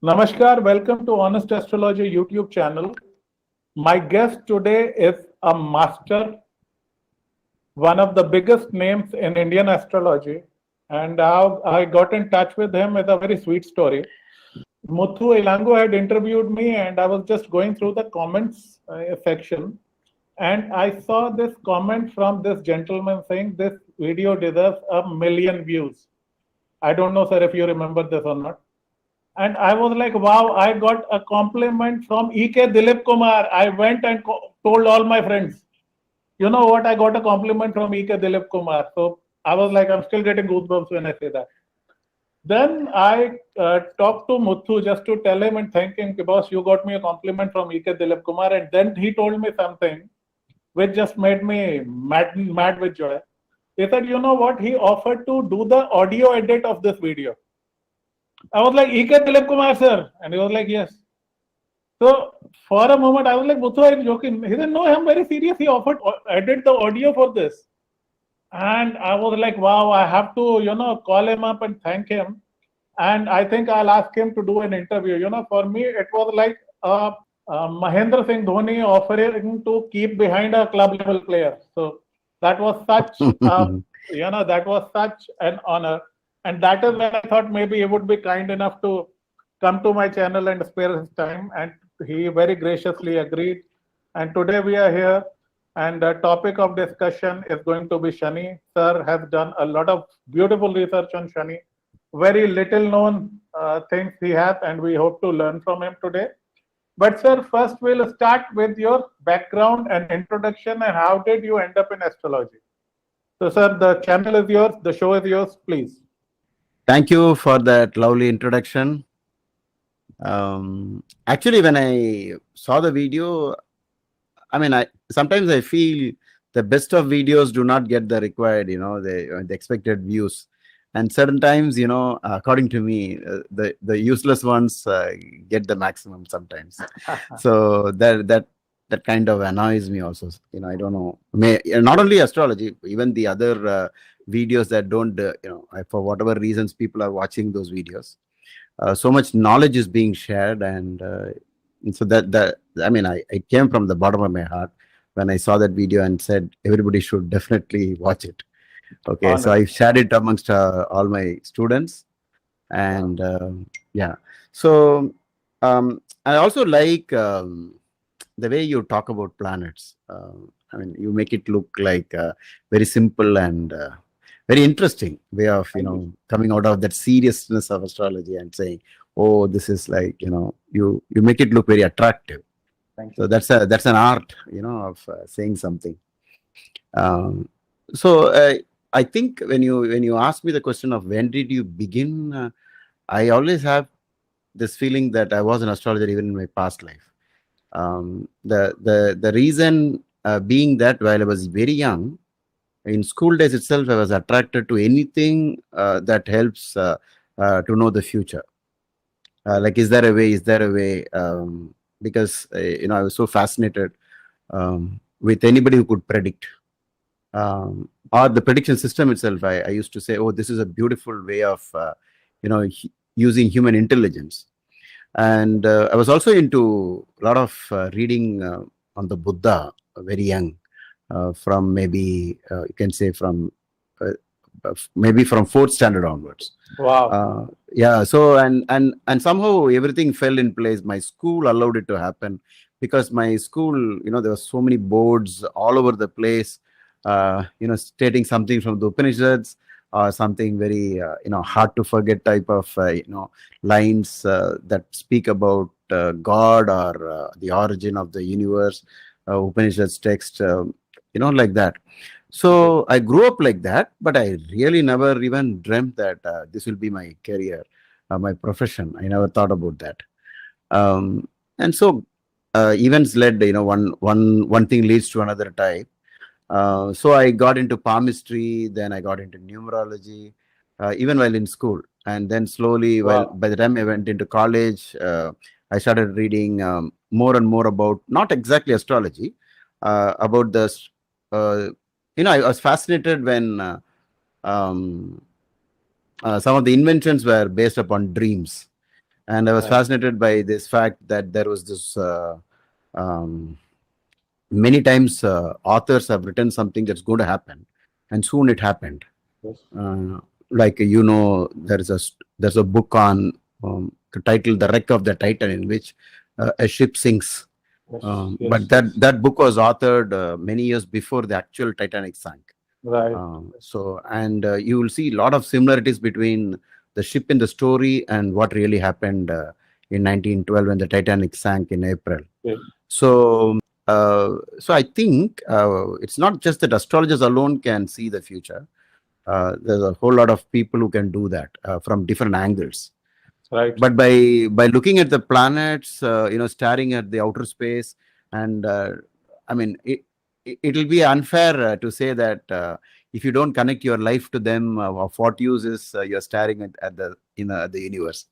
Namaskar, welcome to Honest Astrology YouTube channel. My guest today is a master, one of the biggest names in Indian astrology, and how I got in touch with him with a very sweet story. Muthu Ilango had interviewed me, and I was just going through the comments section, and I saw this comment from this gentleman saying this video deserves 1 million views. I don't know, sir, if you remember this or not. And I was like, wow, I got a compliment from E.K. Dhilip Kumar. I went and told all my friends, you know what, I got a compliment from E.K. Dhilip Kumar. So I was like, I'm still getting goosebumps when I say that. Then I talked to Muthu just to tell him and thank him, boss, you got me a compliment from E.K. Dhilip Kumar. And then he told me something which just made me mad with joy. He said, you know what, he offered to do the audio edit of this video. I was like, E.K. Dhilip Kumar, sir. And he was like, yes. So for a moment, I was like, Muthu, are you joking? He said, no, I'm very serious. He offered edit the audio for this. And I was like, wow, I have to, call him up and thank him. And I think I'll ask him to do an interview. For me, it was like Mahendra Singh Dhoni offering to keep behind a club level player. So that was such, that was such an honor. And that is when I thought maybe he would be kind enough to come to my channel and spare his time. And he very graciously agreed. And today we are here. And the topic of discussion is going to be Shani. Sir has done a lot of beautiful research on Shani. Very little known things he has, and we hope to learn from him today. But sir, first we'll start with your background and introduction and how did you end up in astrology? So sir, the channel is yours, the show is yours, please. Thank you for that lovely introduction. Actually, when I saw the video, sometimes I feel the best of videos do not get the required, the expected views. And certain times, according to me, the useless ones get the maximum sometimes. So that kind of annoys me also. I don't know. Not only astrology, even the other videos that don't, for whatever reasons people are watching those videos. So much knowledge is being shared, and so I came from the bottom of my heart when I saw that video and said everybody should definitely watch it. Okay, so I shared it amongst all my students, and yeah. So I also like the way you talk about planets. You make it look like very simple and very interesting way of coming out of that seriousness of astrology and saying, oh, this is like you make it look very attractive. So that's an art of saying something. So I think when you ask me the question of when did you begin, I always have this feeling that I was an astrologer even in my past life. The reason being that while I was very young, in school days itself, I was attracted to anything that helps to know the future. Like, is there a way? Is there a way? Because I was so fascinated with anybody who could predict. Or the prediction system itself. I used to say, oh, this is a beautiful way of using human intelligence. And I was also into a lot of reading on the Buddha very young. From maybe you can say from maybe from 4th standard onwards. Wow. Yeah. So and somehow everything fell in place. My school allowed it to happen because my school, there were so many boards all over the place, stating something from the Upanishads or something very hard to forget type of lines that speak about God or the origin of the universe. Upanishads text. Like that. So I grew up like that, but I really never even dreamt that this will be my career, my profession. I never thought about that. And so events led, one thing leads to another type. So I got into palmistry, then I got into numerology, even while in school. And then slowly, by the time I went into college, I started reading more and more about, not exactly astrology, about the I was fascinated when some of the inventions were based upon dreams. And I was Right. fascinated by this fact that there was this um, many times authors have written something that's going to happen, and soon it happened. Yes. Like there's a book on titled "The Wreck of the Titan," in which a ship sinks. Yes. But Yes. that book was authored many years before the actual Titanic sank. Right. And you will see a lot of similarities between the ship in the story and what really happened in 1912 when the Titanic sank in April. Yes. So I think it's not just that astrologers alone can see the future. There's a whole lot of people who can do that from different angles. Right. But by looking at the planets, staring at the outer space, and I mean, it'll be unfair to say that if you don't connect your life to them, of what use is you're staring at the universe.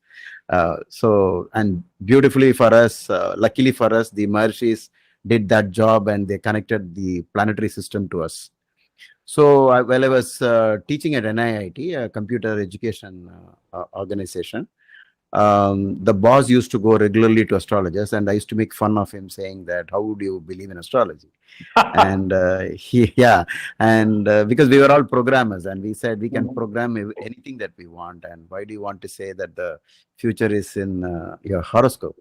And beautifully for us, luckily for us, the Maharshis did that job and they connected the planetary system to us. So while I was teaching at NIIT, a computer education organization, the boss used to go regularly to astrologers, and I used to make fun of him, saying that, "How would you believe in astrology?" And because we were all programmers, and we said we can program anything that we want, and why do you want to say that the future is in your horoscope?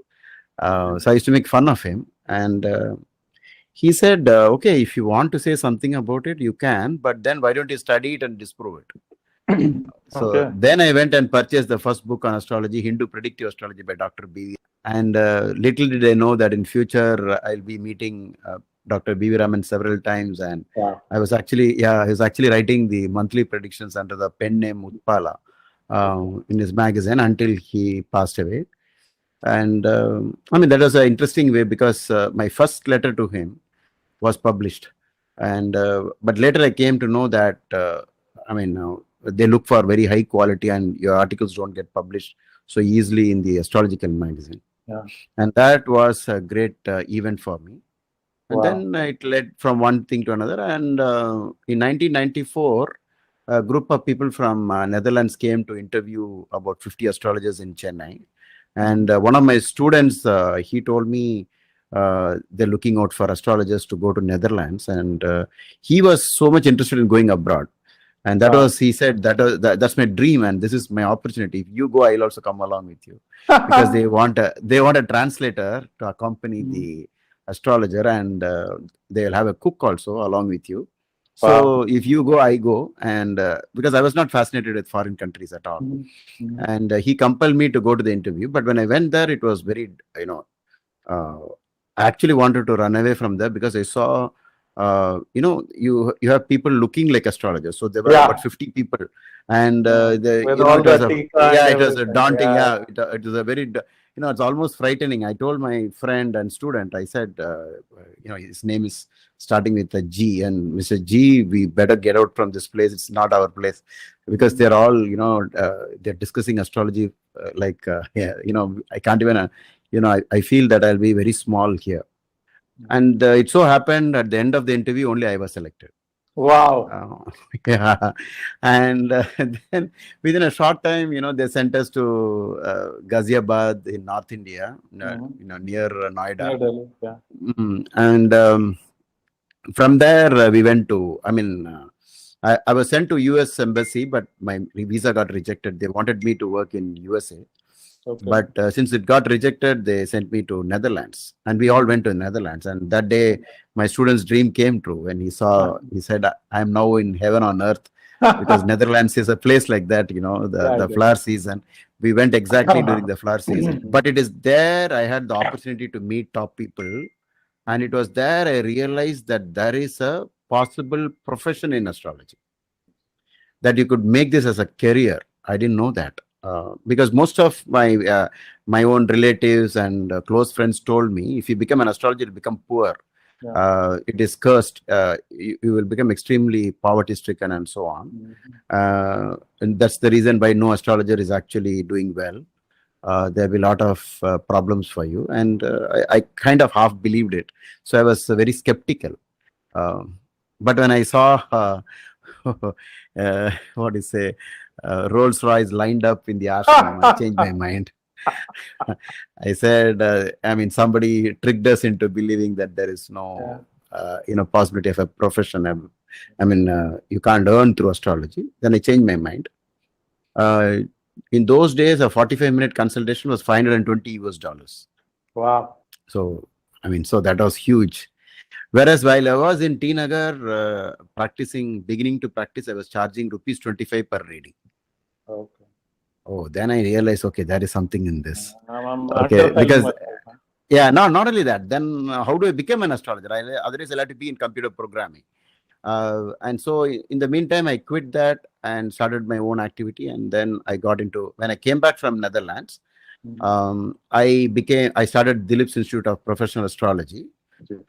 So I used to make fun of him, and he said, "Okay, if you want to say something about it, you can, but then why don't you study it and disprove it?" So then I went and purchased the first book on astrology, Hindu Predictive Astrology by Dr. B.V. And little did I know that in future I'll be meeting Dr. B.V. Raman several times. And I was actually writing the monthly predictions under the pen name Utpala in his magazine until he passed away. And that was an interesting way, because my first letter to him was published. And but later I came to know that they look for very high quality, and your articles don't get published so easily in the astrological magazine. And that was a great event for me. And then it led from one thing to another. And in 1994, a group of people from Netherlands came to interview about 50 astrologers in Chennai. And one of my students, he told me they're looking out for astrologers to go to Netherlands. And he was so much interested in going abroad. And he said, that's my dream, and this is my opportunity. If you go, I'll also come along with you, because they want a translator to accompany the astrologer, and they'll have a cook also along with you. So if you go, I go, and because I was not fascinated with foreign countries at all, and he compelled me to go to the interview. But when I went there, it was very, I actually wanted to run away from there, because I saw. You have people looking like astrologers. So there were about 50 people, and it was a daunting. It was a very, it's almost frightening. I told my friend and student, I said, his name is starting with a G, and Mr. G, we better get out from this place. It's not our place, because they're all, they're discussing astrology I can't even, I feel that I'll be very small here. And it so happened at the end of the interview, only I was selected. Wow. And then within a short time, they sent us to Ghaziabad in North India, near Noida. Near Delhi, And from there, we went to, I was sent to US Embassy, but my visa got rejected. They wanted me to work in USA. But since it got rejected, they sent me to Netherlands, and we all went to Netherlands. And that day, my student's dream came true when he said, "I'm now in heaven on earth," because Netherlands is a place like that, the flower season. We went exactly during the flower season. But it is there I had the opportunity to meet top people, and it was there I realized that there is a possible profession in astrology, that you could make this as a career. I didn't know that. Because most of my own relatives and close friends told me, if you become an astrologer, you'll become poor. It is cursed. You will become extremely poverty-stricken and so on. And that's the reason why no astrologer is actually doing well. There will be a lot of problems for you. And I kind of half believed it. So I was very skeptical. But when I saw Rolls Royce lined up in the ashram, I changed my mind. I said, I mean, somebody tricked us into believing that there is no, possibility of a profession. I mean, you can't earn through astrology. Then I changed my mind. In those days, a 45-minute consultation was $520. Wow. So, I mean, so that was huge. Whereas while I was in T Nagar beginning to practice, I was charging rupees 25 per reading. Okay. Oh, then I realized, okay, there is something in this. I'm Okay, underselling because myself. yeah, not only that. Then how do I become an astrologer? Otherwise, I'll have to be in computer programming. And so in the meantime, I quit that and started my own activity. And then I got into, when I came back from Netherlands, I started Dhilip's Institute of Professional Astrology.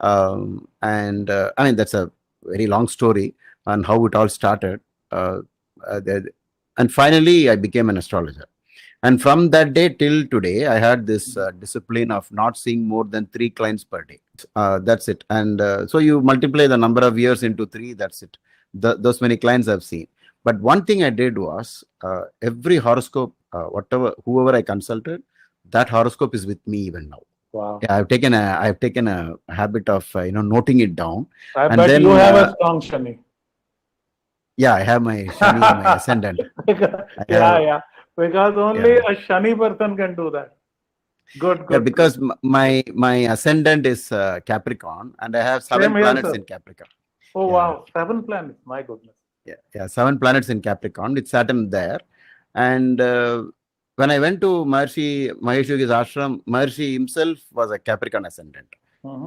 And I mean, that's a very long story on how it all started. And finally, I became an astrologer. And from that day till today, I had this discipline of not seeing more than 3 clients per day. That's it. And so you multiply the number of years into 3, that's it. Those many clients I've seen. But one thing I did was every horoscope, whoever I consulted, that horoscope is with me even now. Wow. Yeah, I've taken a habit of noting it down. I And bet then, you have a strong Shani. Yeah, I have my Shani, my ascendant. Yeah. Because only a Shani person can do that. Good. Yeah, because my ascendant is Capricorn, and I have 7 planets in Capricorn. Oh, wow. 7 planets. My goodness. Yeah, 7 planets in Capricorn. It's Saturn there. And when I went to Maharishi Mahesh Yogi's ashram, Maharishi himself was a Capricorn ascendant.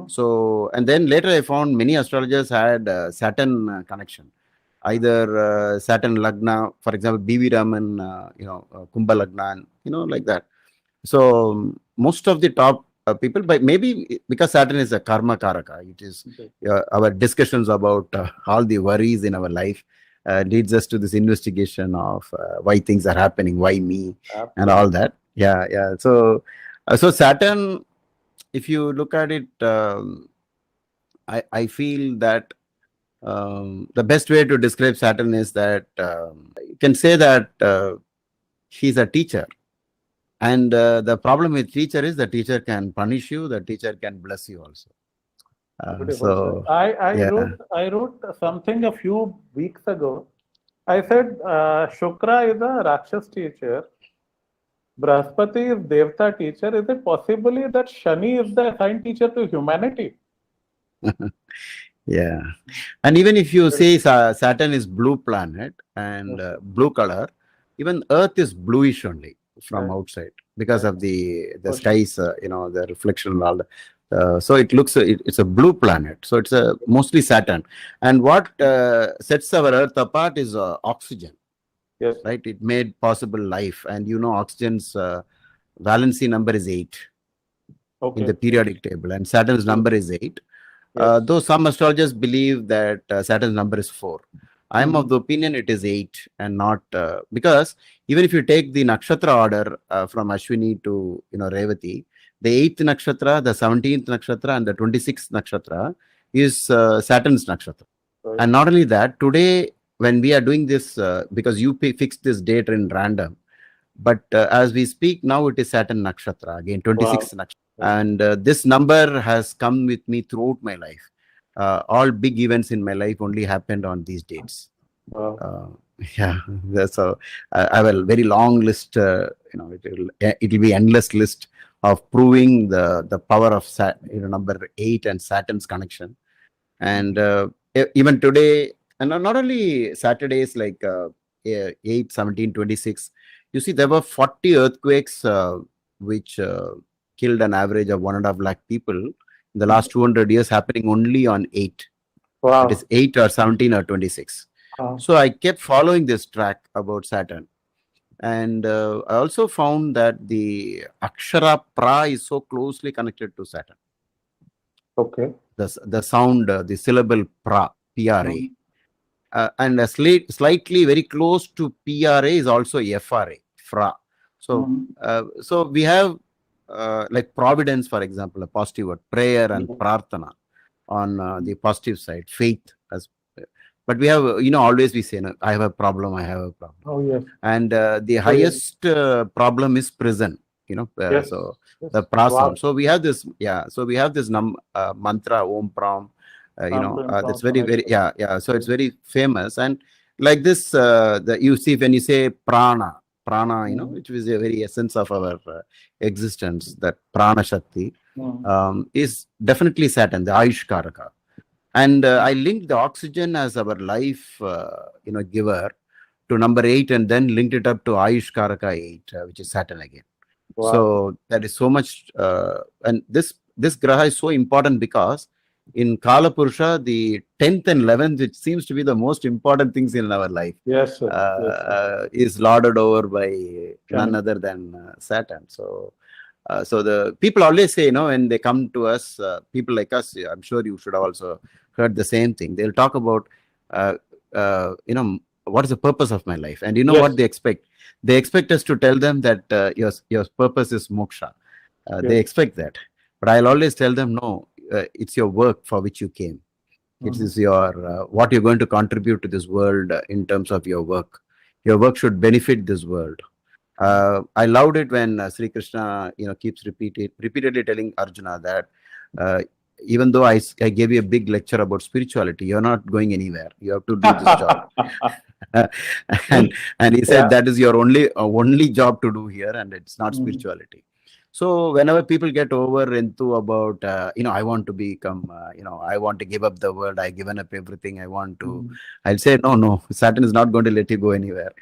So, and then later I found many astrologers had Saturn connection. Either Saturn Lagna, for example, B.V. Raman, Kumbha Lagna, like that. So most of the top people, but maybe because Saturn is a karma karaka, it is our discussions about all the worries in our life leads us to this investigation of why things are happening, why me, and all that. Yeah. So Saturn, if you look at it, I feel that the best way to describe Saturn is that you can say that he's a teacher. And the problem with teacher is the teacher can punish you, the teacher can bless you also. So I wrote something a few weeks ago. I said Shukra is a Rakshas teacher, Brahaspati is Devta teacher. Is it possibly that Shani is the assigned teacher to humanity? Yeah. And even if you say Saturn is blue planet and blue color, even Earth is bluish only from outside because of the skies, the reflection and all that. So it looks, it's a blue planet. So it's mostly Saturn. And what sets our Earth apart is oxygen. Yes. Right? It made possible life. And oxygen's valency number is 8 in the periodic table. And Saturn's number is 8. Though some astrologers believe that Saturn's number is 4. I'm of the opinion it is 8 and not because even if you take the nakshatra order from Ashwini to Revati, the 8th nakshatra, the 17th nakshatra, and the 26th nakshatra is Saturn's nakshatra. And not only that, today when we are doing this, because you fixed this date in random, but as we speak now, it is Saturn nakshatra again, 26th nakshatra. And this number has come with me throughout my life. All big events in my life only happened on these dates. Yeah, so I have a very long list. It will be endless list of proving the power of number 8 and Saturn's connection. And even today, and not only Saturdays like 8, 17, 26. You see, there were 40 earthquakes which killed an average of 1.5 lakh people in the last 200 years, happening only on 8. Wow. It is 8 or 17 or 26. So I kept following this track about Saturn. And I also found that the Akshara Pra is so closely connected to Saturn. Okay. The sound, the syllable Pra, P-R-A. And a slightly very close to PRA is also FRA, Fra. So, so we have like providence, for example, a positive word, prayer and prarthana on the positive side, faith. But we have, always we say, I have a problem, I have a problem. Oh, yes. And the highest problem is prison. Yes. So Yes. the pra Wow. sound. So we have this, so we have this mantra Om Pram, that's very, very, so it's very famous. And like this, you see when you say prana, which is a very essence of our existence, that prana shakti, is definitely Saturn, the Ayush Karaka. And I linked the oxygen as our life, giver to number 8, and then linked it up to Ayush Karaka 8, which is Saturn again. Wow. So that is so much, and this graha is so important because in Kala Purusha, the 10th and 11th, which seems to be the most important things in our life, Yes, sir. is lauded over by none Shani. other than Saturn. So, so the people always say, when they come to us, people like us, I'm sure you should have also heard the same thing. They'll talk about, what is the purpose of my life? And Yes. what they expect? They expect us to tell them that your purpose is moksha. They expect that. But I'll always tell them, no, it's your work for which you came. It is your what you're going to contribute to this world in terms of your work. Your work should benefit this world. I loved it when Sri Krishna, keeps repeatedly telling Arjuna that even though I gave you a big lecture about spirituality, you're not going anywhere. You have to do this job. and he said that is your only job to do here, and it's not spirituality. So whenever people get over into about, I want to become, I want to give up the world. I've given up everything. I want to. I'll say no. Saturn is not going to let you go anywhere.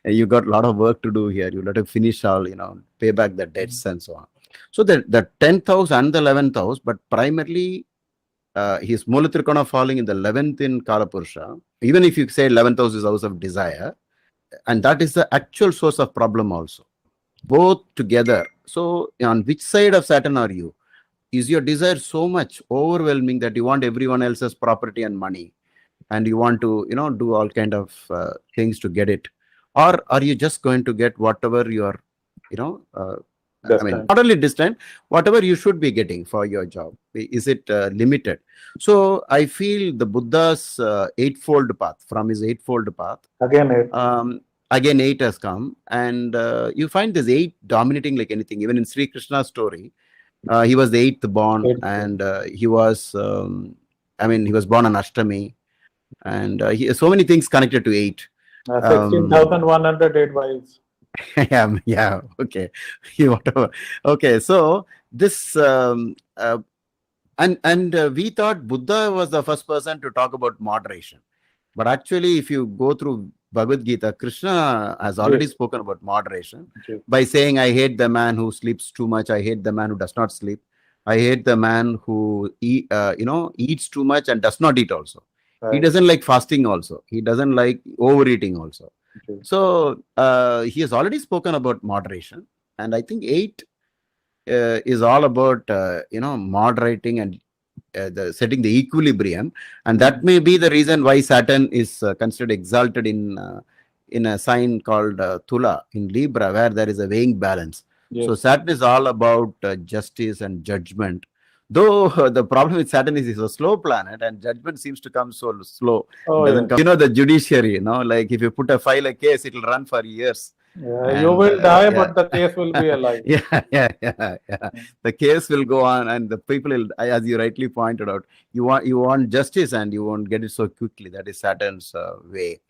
You got a lot of work to do here. You have to finish all, pay back the debts and so on. So the 10th house and the 11th house, but primarily his Mula Trikona falling in the 11th in Kala Purusha. Even if you say 11th house is house of desire, and that is the actual source of problem also. Both together. So on which side of Saturn are you? Is your desire so much overwhelming that you want everyone else's property and money, and you want to, do all kind of things to get it? Or are you just going to get whatever you're, not only distant, whatever you should be getting for your job? Is it limited? So I feel the Buddha's eightfold path, from his eightfold path, again 8 has come, and you find this 8 dominating like anything. Even in Sri Krishna's story, he was the 8th born, and he was, he was born on Ashtami, and he has so many things connected to 8. 16,108 wives. Okay. Whatever. Okay, so this and we thought Buddha was the first person to talk about moderation, but actually, if you go through Bhagavad Gita, Krishna has already spoken about moderation by saying, I hate the man who sleeps too much. I hate the man who does not sleep. I hate the man who eats too much and does not eat also. He doesn't like fasting also. He doesn't like overeating also. So he has already spoken about moderation. And I think 8 is all about, moderating and setting the equilibrium, and that may be the reason why Saturn is considered exalted in a sign called Tula in Libra, where there is a weighing balance. So Saturn is all about justice and judgment. Though the problem with Saturn is it's a slow planet, and judgment seems to come so slow. It doesn't come. The judiciary, like if you put a file a case, it will run for years. You will die, but the case will be alive. The case will go on, and the people will, as you rightly pointed out, you want justice, and you won't get it so quickly. That is Saturn's way.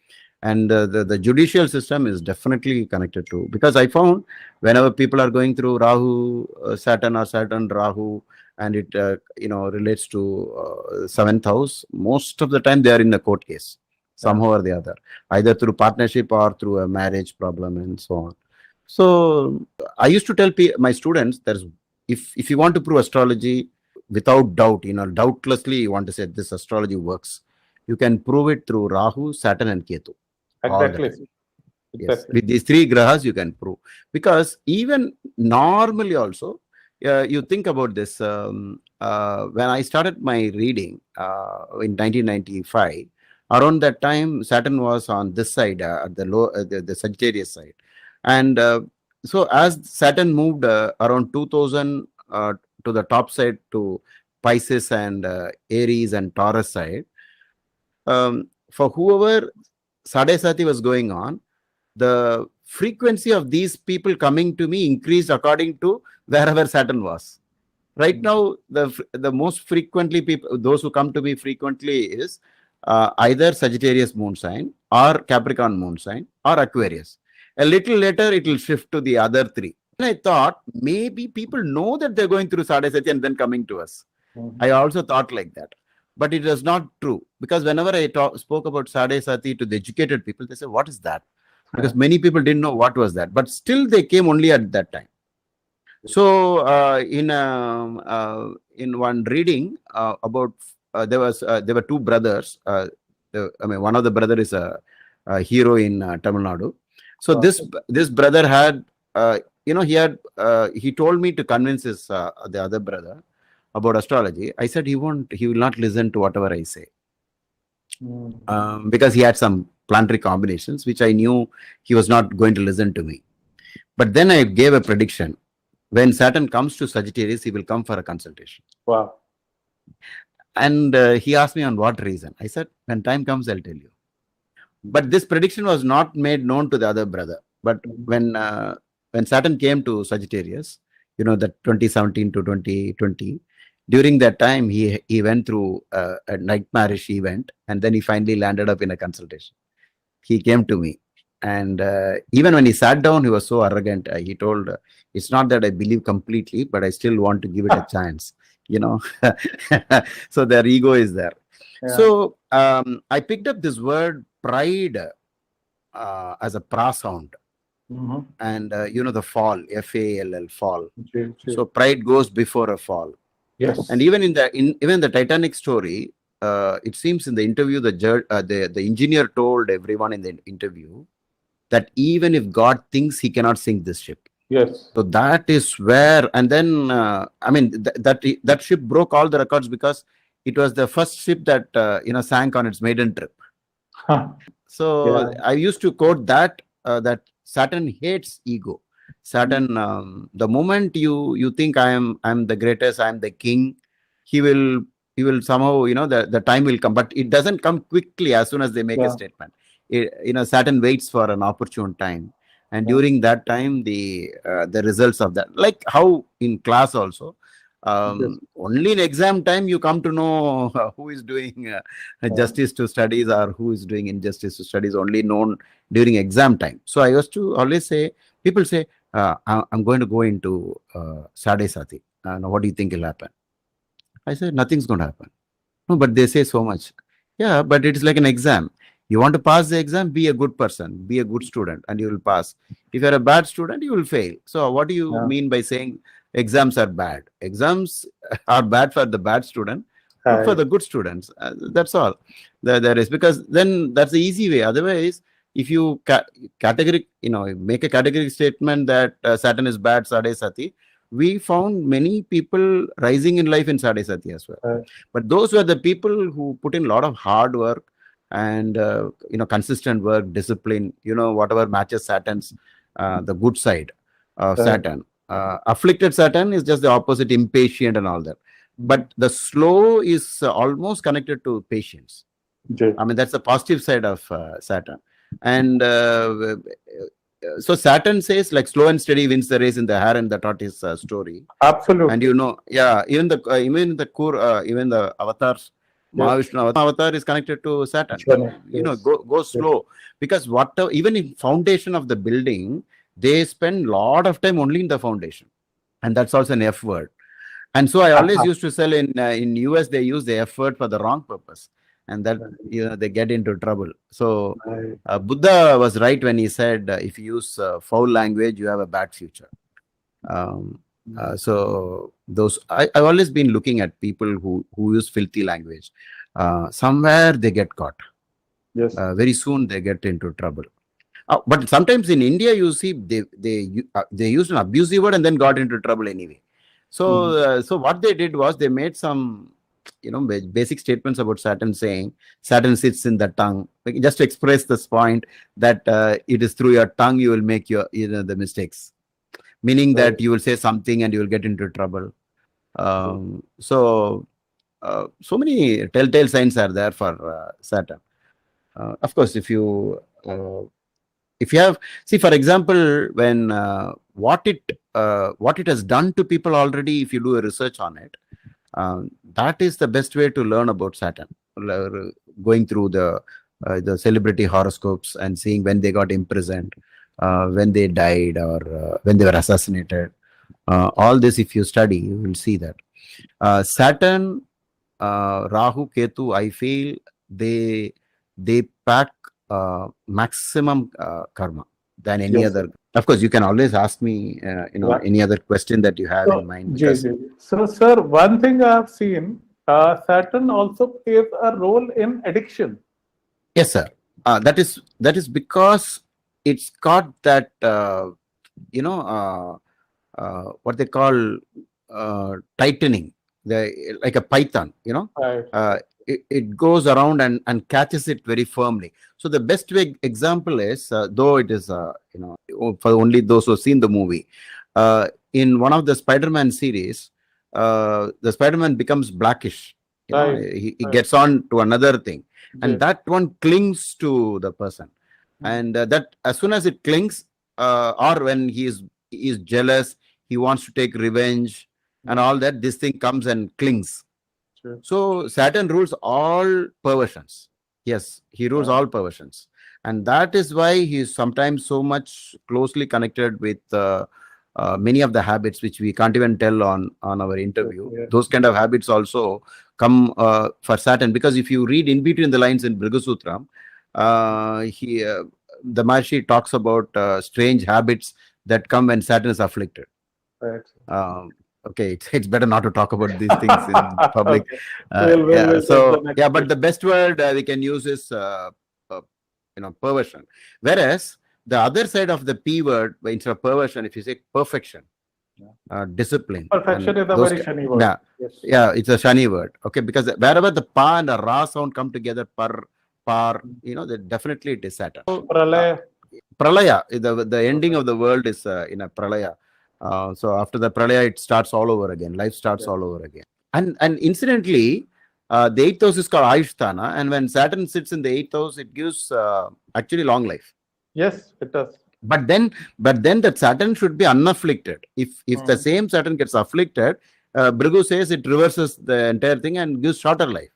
And the judicial system is definitely connected to, because I found whenever people are going through Rahu, Saturn, or Saturn, Rahu, and it relates to 7th house, most of the time they are in a court case. Somehow or the other, either through partnership or through a marriage problem and so on. So I used to tell my students, if you want to prove astrology without doubt, doubtlessly you want to say this astrology works, you can prove it through Rahu, Saturn, and Ketu. Exactly. Yes. With these 3 grahas, you can prove. Because even normally also, you think about this. When I started my reading in 1995, around that time, Saturn was on this side, at the low, the Sagittarius side. And so as Saturn moved around 2000 to the top side, to Pisces and Aries and Taurus side, for whoever Sadesati was going on, the frequency of these people coming to me increased according to wherever Saturn was. Right now, the most frequently people, those who come to me frequently is either Sagittarius moon sign or Capricorn moon sign or Aquarius. A little later, it will shift to the other three. And I thought maybe people know that they're going through Sadhasati and then coming to us. I also thought like that. But it is not true, because whenever I spoke about Sadhasati to the educated people, they say, what is that? Because many people didn't know what was that. But still they came only at that time. So in one reading about there were two brothers. One of the brother is a hero in Tamil Nadu. So this brother had he told me to convince his the other brother about astrology. I said he will not listen to whatever I say, because he had some planetary combinations which I knew he was not going to listen to me. But then I gave a prediction. When Saturn comes to Sagittarius, he will come for a consultation. Wow. And he asked me on what reason. I said, when time comes, I'll tell you. But this prediction was not made known to the other brother. But when Saturn came to Sagittarius, that 2017 to 2020, during that time, he went through a nightmarish event, and then he finally landed up in a consultation. He came to me. And even when he sat down, he was so arrogant. He told, it's not that I believe completely, but I still want to give it a chance, So their ego is there. Yeah. So I picked up this word pride as a pra sound. And, the fall, F-A-L-L, fall. So pride goes before a fall. Yes. And even in the Titanic story, it seems in the interview, the engineer told everyone in the interview that even if God thinks, he cannot sink this ship. Yes. So that is where, and then, that ship broke all the records because it was the first ship that, sank on its maiden trip. So I used to quote that Saturn hates ego. Saturn, the moment you think I'm the greatest, I'm the king, he will somehow, the time will come, but it doesn't come quickly as soon as they make a statement. Saturn waits for an opportune time, and during that time, the results of that, like how in class also, only in exam time you come to know who is doing justice to studies or who is doing injustice to studies, only known during exam time. So I used to always say, people say, I'm going to go into Sadhasati. Now what do you think will happen? I said, nothing's going to happen. No, but they say so much. Yeah, but it's like an exam. You want to pass the exam, be a good person, be a good student, and you will pass. If you're a bad student, you will fail. So what do you mean by saying exams are bad? Exams are bad for the bad student, not for the good students. That's all. There is, because then that's the easy way. Otherwise, if you make a categorical statement that Saturn is bad, Sadhasati, we found many people rising in life in Sadhasati as well. But those were the people who put in a lot of hard work and consistent work, discipline, whatever matches Saturn's the good side of Saturn. Afflicted Saturn is just the opposite, impatient and all that. But the slow is almost connected to patience. That's the positive side of Saturn. And so Saturn says, like, slow and steady wins the race in the hare and the tortoise story. Absolutely. And even the avatars, Mahavishnu avatar is connected to Saturn. Shani, go slow, because even in foundation of the building, they spend a lot of time only in the foundation, and that's also an F word. And so I always used to sell in US, they use the F word for the wrong purpose, and that they get into trouble. So Buddha was right when he said, if you use foul language, you have a bad future. So those I've always been looking at people who use filthy language. Somewhere they get caught. Yes. Very soon they get into trouble. But sometimes in India, you see they used an abusive word and then got into trouble anyway. So so what they did was they made some basic statements about Saturn, saying Saturn sits in the tongue, just to express this point that it is through your tongue you will make the mistakes. Meaning that you will say something and you will get into trouble. So many telltale signs are there for Saturn. Of course, if you if you have, see, for example, when what it has done to people already, if you do a research on it, that is the best way to learn about Saturn. Going through the celebrity horoscopes and seeing when they got imprisoned, when they died, or when they were assassinated. All this, if you study, you will see that Saturn, Rahu, Ketu, I feel they pack maximum karma than any Yes, other. Of course, you can always ask me, Right. any other question that you have So, in mind. Because So, sir, one thing I have seen, Saturn also plays a role in addiction. yes, sir, that is because it's got that what they call tightening, like a python, Right. it goes around and catches it very firmly. So the best way example is, though it is for only those who have seen the movie, in one of the Spider-Man series, the Spider-Man becomes blackish. Right. He Right. gets on to another thing, and Yes. that one clings to the person, and that as soon as it clings, or when he is jealous, he wants to take revenge and all that, this thing comes and clings. Sure. So Saturn rules all perversions. Yes, he rules all perversions, and that is why he is sometimes so much closely connected with many of the habits which we can't even tell on our interview. Yes. Those kind of habits also come for Saturn, because if you read in between the lines in Brihasutram, the Maharishi talks about strange habits that come when Saturn is afflicted. Right. Okay, it's better not to talk about these things in public. Okay. We'll So take the next but the best word we can use is perversion. Whereas the other side of the P word, instead of perversion, if you say perfection, discipline. Perfection is a those very ki- Shani word. Yeah, Yes. yeah, it's a Shani word. Okay, because wherever the pa and the ra sound come together, par, that definitely it is Saturn. So, Pralaya. Pralaya, the ending of the world is in a pralaya. So after the pralaya, it starts all over again. Life starts all over again. And incidentally, the eighth house is called Ayusthana, and when Saturn sits in the eighth house, it gives actually long life. Yes, it does. But then that Saturn should be unafflicted. If the same Saturn gets afflicted, Bhrigu says it reverses the entire thing and gives shorter life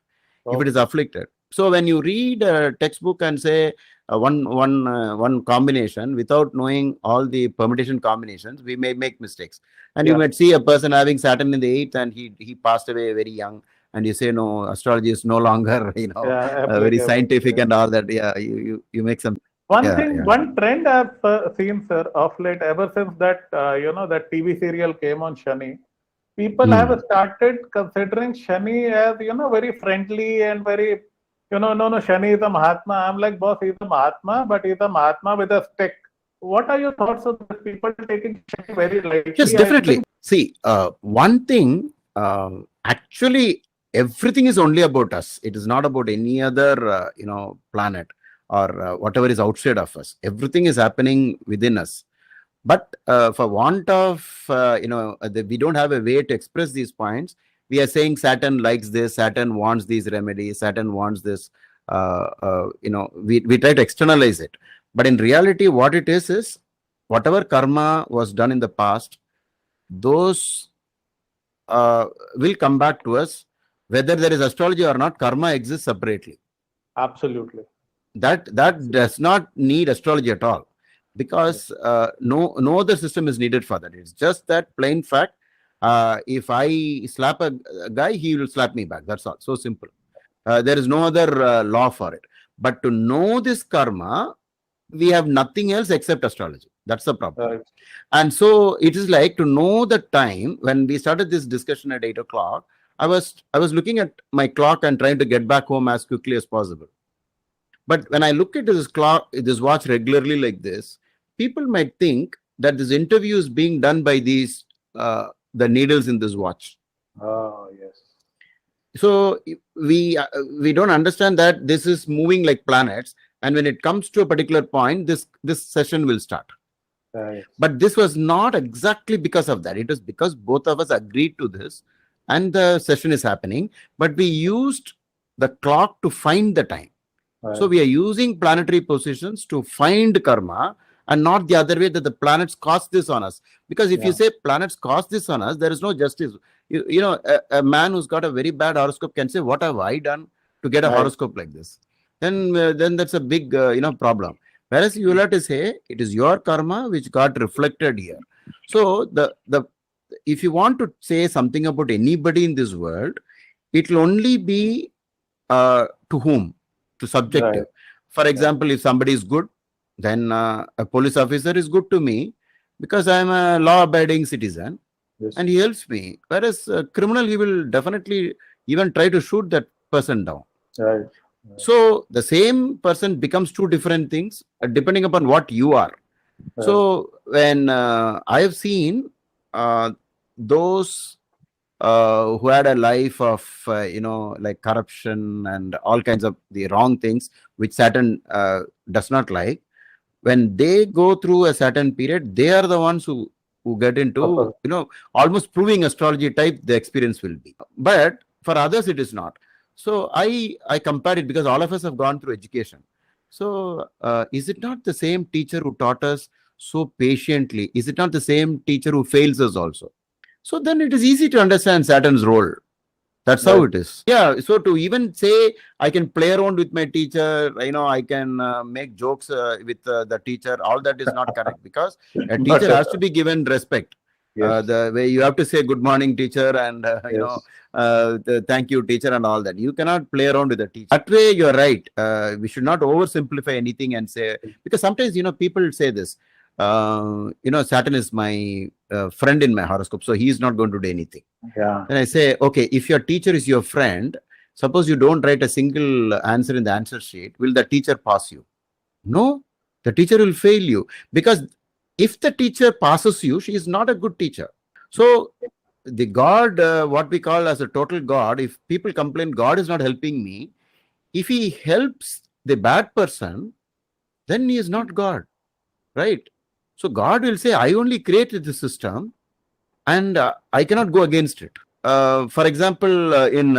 if it is afflicted. So when you read a textbook and say one combination without knowing all the permutation combinations, we may make mistakes. And you might see a person having Saturn in the eighth and he passed away very young, and you say no, astrology is no longer very scientific and all that. Yeah, you make some. One trend I've seen, sir, of late, ever since that that TV serial came on Shani, people have started considering Shani as very friendly and very no, Shani is a Mahatma. I'm like, boss, he's a Mahatma, but he's a Mahatma with a stick. What are your thoughts on this? People taking Shani very lightly? Yes, definitely. See, one thing, actually, everything is only about us. It is not about any other, planet or whatever is outside of us. Everything is happening within us. But for want of, we don't have a way to express these points. We are saying Saturn likes this, Saturn wants these remedies, Saturn wants this. We try to externalize it. But in reality, what it is whatever karma was done in the past, those will come back to us. Whether there is astrology or not, karma exists separately. Absolutely. That does not need astrology at all, because no other system is needed for that. It's just that plain fact. If I slap a guy, he will slap me back. That's all. So simple. There is no other law for it. But to know this karma, we have nothing else except astrology. That's the problem. Right. And so it is like, to know the time. When we started this discussion at 8 o'clock, I was looking at my clock and trying to get back home as quickly as possible. But when I look at this clock, this watch regularly like this, people might think that this interview is being done by these the needles in this watch. Oh, yes. So we don't understand that this is moving like planets, and when it comes to a particular point, this session will start. Right. But this was not exactly because of that. It was because both of us agreed to this, and the session is happening. But we used the clock to find the time. So we are using planetary positions to find karma and not the other way, that the planets cause this on us. Because if you say planets cause this on us, there is no justice. You know, a man who's got a very bad horoscope can say, what have I done to get a horoscope like this? Then that's a big problem. Whereas you will have to say, it is your karma which got reflected here. So if you want to say something about anybody in this world, it will only be to whom? To subjective. For example, if somebody is good, then a police officer is good to me because I am a law-abiding citizen and he helps me. Whereas a criminal, he will definitely even try to shoot that person down. So the same person becomes two different things depending upon what you are. So when I have seen those who had a life of like corruption and all kinds of the wrong things which Saturn does not like, when they go through a certain period, they are the ones who get into almost proving astrology type the experience will be. But for others it is not. So I compare it because all of us have gone through education. So is it not the same teacher who taught us so patiently? Is it not the same teacher who fails us also? So then it is easy to understand Saturn's role. That's how it is. Yeah. So to even say I can play around with my teacher, I can make jokes with the teacher, all that is not correct, because a teacher has to be given respect. The way you have to say good morning teacher and thank you teacher and all that. You cannot play around with the teacher. That way you're right. We should not oversimplify anything and say, because sometimes people say this, Saturn is my friend in my horoscope, so he is not going to do anything. Then I say, okay, if your teacher is your friend, suppose you don't write a single answer in the answer sheet, will the teacher pass you? No, the teacher will fail you, because if the teacher passes you, she is not a good teacher. So the God, what we call as a total God, if people complain God is not helping me, if he helps the bad person, then he is not God, right? So God will say, I only created the system and I cannot go against it. For example, in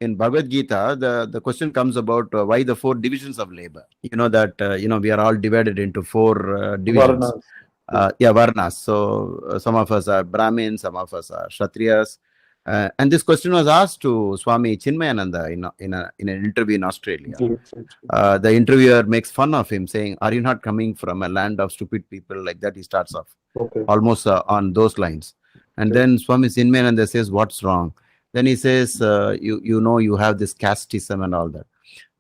Bhagavad Gita, the question comes about why the 4 divisions of labor. You know that we are all divided into 4 divisions. Varnas. So some of us are Brahmins, some of us are Kshatriyas. And this question was asked to Swami Chinmayananda in an interview in Australia. The interviewer makes fun of him, saying, "Are you not coming from a land of stupid people?" Like that, he starts off almost on those lines. And then Swami Chinmayananda says, "What's wrong?" Then he says, you have this casteism and all that.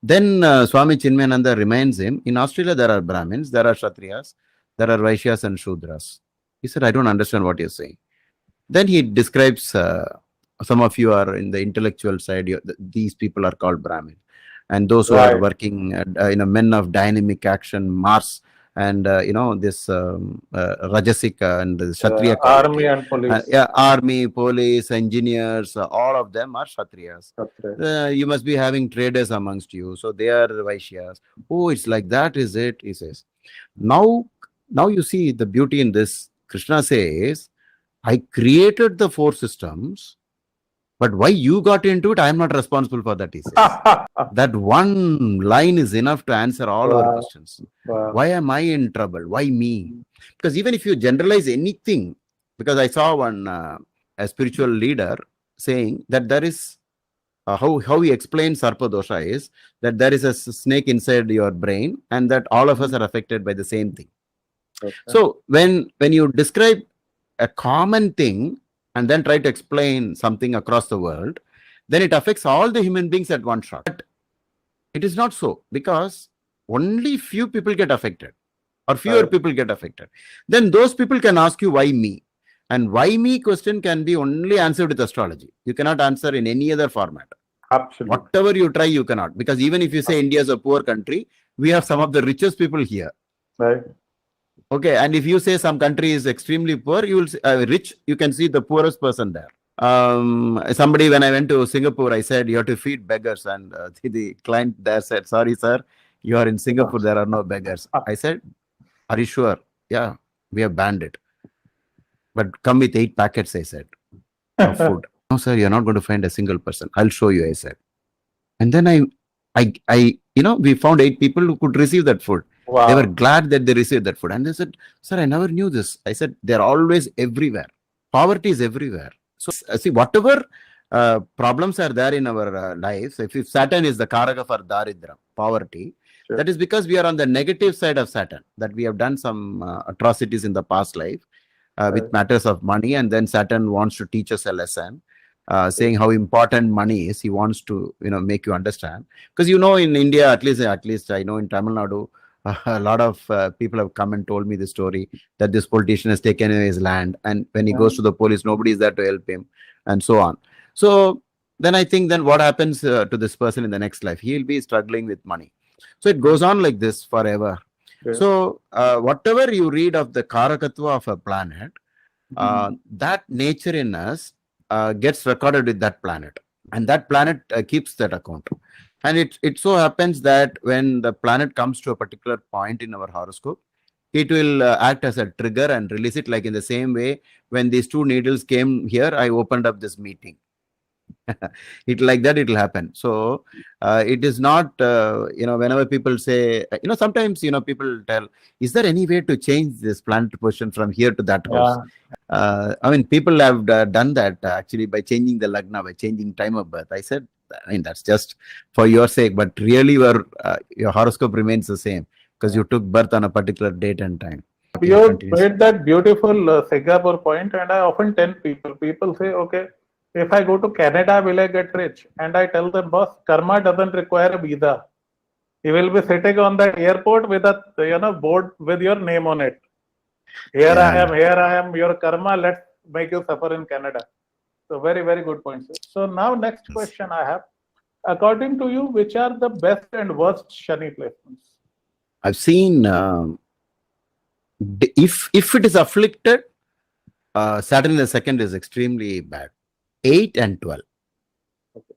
Then Swami Chinmayananda reminds him, in Australia there are Brahmins, there are Kshatriyas, there are Vaishyas and Shudras. He said, I don't understand what you're saying. Then he describes, some of you are in the intellectual side, these people are called Brahmin. And those who are working, men of dynamic action, Mars, and this Rajasic and the Kshatriya army and police. Army, police, engineers, all of them are Kshatriyas. You must be having traders amongst you, so they are Vaishyas. Oh, it's like that, is it? He says. Now you see the beauty in this. Krishna says, I created the 4 systems, but why you got into it, I am not responsible for that, he says. That one line is enough to answer all our questions. Why am I in trouble? Why me? Because even if you generalize anything, because I saw one a spiritual leader saying that there is, how he explains Sarpa Dosha is that there is a snake inside your brain and that all of us are affected by the same thing. So when you describe a common thing and then try to explain something across the world, then it affects all the human beings at one shot. But it is not so, because only few people get affected or fewer people get affected. Then those people can ask you, why me? And why me question can be only answered with astrology. You cannot answer in any other format. Absolutely. Whatever you try, you cannot. Because even if you say India is a poor country, we have some of the richest people here. Right. Okay, and if you say some country is extremely poor, you will see, rich, you can see the poorest person there. Somebody, when I went to Singapore, I said, you have to feed beggars. And the client there said, sorry, sir, you are in Singapore, there are no beggars. I said, are you sure? Yeah, we have banned it. But come with 8 packets, I said, of food. No, sir, you're not going to find a single person. I'll show you, I said. And then we found 8 people who could receive that food. They were Wow. glad that they received that food. And they said, sir, I never knew this. I said, they're always everywhere. Poverty is everywhere. So see, whatever problems are there in our lives, if Saturn is the Karaka for Daridra, poverty, Sure. that is because we are on the negative side of Saturn, that we have done some atrocities in the past life with matters of money. And then Saturn wants to teach us a lesson. Saying how important money is, he wants to make you understand, because in India, at least I know in Tamil Nadu, a lot of people have come and told me the story that this politician has taken away his land, and when he goes to the police, nobody is there to help him, and so on. So then I think, then what happens to this person in the next life? He'll be struggling with money. So it goes on like this forever. So whatever you read of the Karakatva of a planet, that nature in us gets recorded with that planet, and that planet keeps that account. And it so happens that when the planet comes to a particular point in our horoscope, it will act as a trigger and release it, like in the same way when these 2 needles came here, I opened up this meeting. It like that it will happen. So it is not whenever people say, sometimes people tell, is there any way to change this planet position from here to that house? I mean, people have done that actually by changing the lagna, by changing time of birth. I said, that's just for your sake, but really your horoscope remains the same, because you took birth on a particular date and time. You made that beautiful Singapore point, and I often tell people say, okay, if I go to Canada, will I get rich? And I tell them, boss, karma doesn't require a visa. You will be sitting on the airport with a board with your name on it. Here I am, your karma, let's make you suffer in Canada. So very, very good point, sir. So now next question I have. According to you, which are the best and worst Shani placements? I've seen, if it is afflicted, Saturn in the second is extremely bad. 8 and 12. Okay.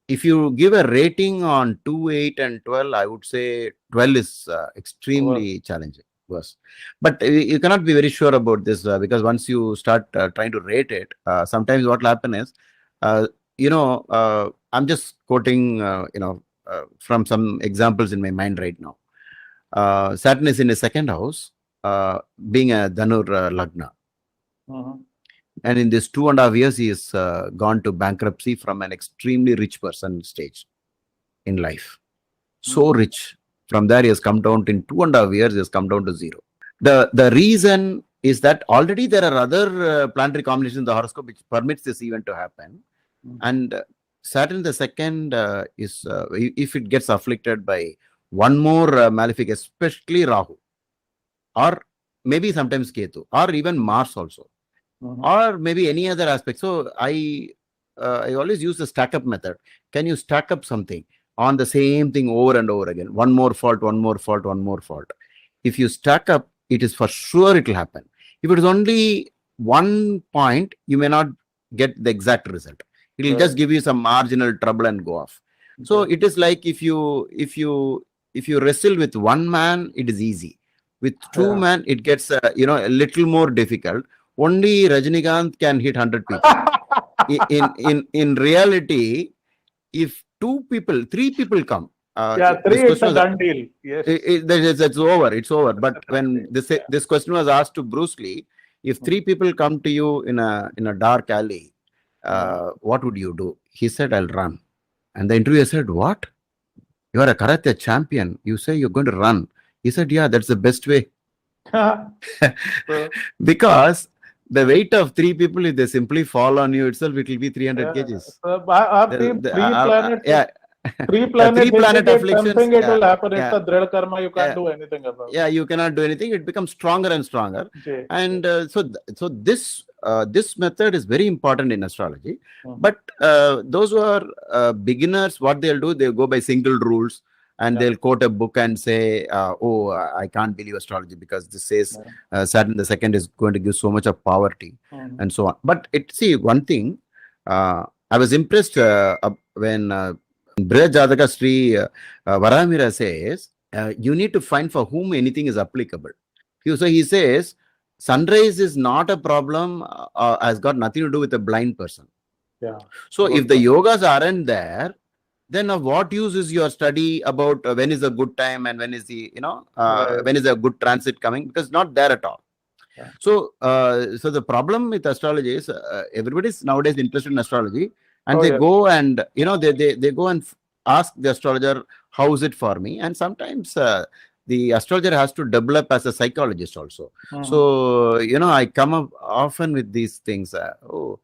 If you give a rating on 2, 8 and 12, I would say 12 is extremely challenging. Worse. But you cannot be very sure about this because once you start trying to rate it, sometimes what will happen is, I'm just quoting, from some examples in my mind right now. Saturn is in the second house, being a Dhanur Lagna. And in this 2.5 years, he has gone to bankruptcy from an extremely rich person stage in life. So rich. From there, he has come down in 2.5 years, he has come down to 0. The reason is that already there are other planetary combinations in the horoscope which permits this event to happen. And Saturn the second is, if it gets afflicted by one more malefic, especially Rahu, or maybe sometimes Ketu, or even Mars also, or maybe any other aspect. So I always use the stack up method. Can you stack up something on the same thing over and over again? One more fault, one more fault, one more fault. If you stack up, it is for sure it will happen. If it is only one point, you may not get the exact result. It will just give you some marginal trouble and go off. So it is like if you wrestle with one man, it is easy. With 2 men, it gets a little more difficult. Only Rajinikanth can hit 100 people. in reality, if 3 people come, 3 is a done deal. Yes, it's over. It's over. But when this question was asked to Bruce Lee, if 3 people come to you in a dark alley, what would you do? He said, I'll run. And the interviewer said, what? You are a karate champion. You say you're going to run. He said, yeah, that's the best way. Because the weight of 3 people, if they simply fall on you itself, it will be 300 kgs. Three planet afflictions, something it will happen. It's a dread karma. You can't do anything about it. Yeah, you cannot do anything. It becomes stronger and stronger. And so this method is very important in astrology. But those who are beginners, what they'll do, they'll go by single rules. And they'll quote a book and say, oh, I can't believe astrology because this says Saturn the second is going to give so much of poverty and so on. But see, one thing, I was impressed when Brihad Jataka Shri Varamira says, you need to find for whom anything is applicable. So he says, sunrise is not a problem, has got nothing to do with a blind person. So if the yogas aren't there, then of what use is your study about when is a good time and when is the, Right. when is a good transit coming? Because not there at all. Yeah. So, so the problem with astrology is everybody's nowadays interested in astrology, and Oh, they yes. go and they go and ask the astrologer, how is it for me? And sometimes the astrologer has to develop as a psychologist also. So I come up often with these things. Oh,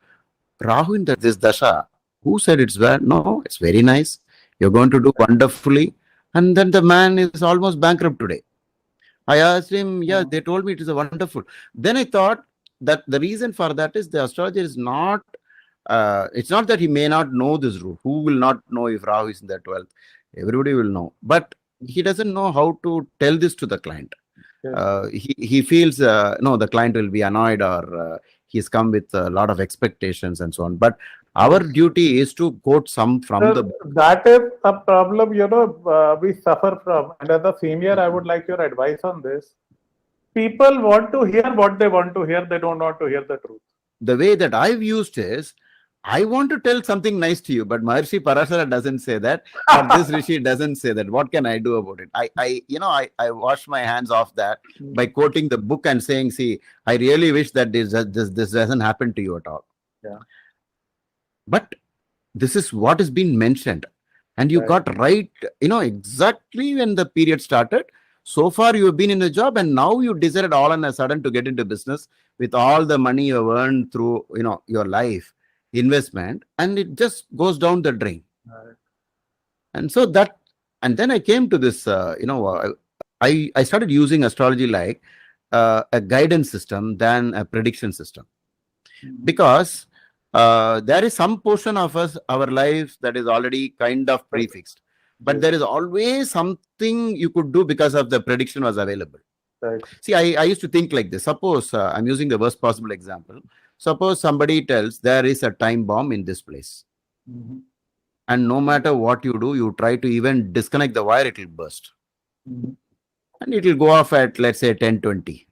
Rahu in this dasha. Who said it's bad? No, it's very nice. You're going to do wonderfully. And then the man is almost bankrupt today. I asked him, yeah, they told me it is a wonderful. Then I thought that the reason for that is the astrologer is not, it's not that he may not know this rule. Who will not know if Rahu is in the 12th? Everybody will know. But he doesn't know how to tell this to the client. He feels, no, the client will be annoyed, or he's come with a lot of expectations and so on. But our duty is to quote some from the book. That is a problem, we suffer from. And as a senior, I would like your advice on this. People want to hear what they want to hear. They don't want to hear the truth. The way that I've used is, I want to tell something nice to you, but Maharishi Parashara doesn't say that, or this Rishi doesn't say that. What can I do about it? I wash my hands off that by quoting the book and saying, see, I really wish that this doesn't happen to you at all. Yeah. But this is what has been mentioned, and you got right, exactly when the period started. So far, you have been in the job, and now you decided all on a sudden to get into business with all the money you have earned through, your life investment, and it just goes down the drain. Right. And so that, and then I came to this, I started using astrology like a guidance system than a prediction system, because there is some portion of our lives that is already kind of prefixed, but there is always something you could do because of the prediction was available. Right. See, I used to think like this. Suppose I'm using the worst possible example. Suppose somebody tells there is a time bomb in this place. And no matter what you do, you try to even disconnect the wire, it will burst. And it will go off at, let's say, 10:20.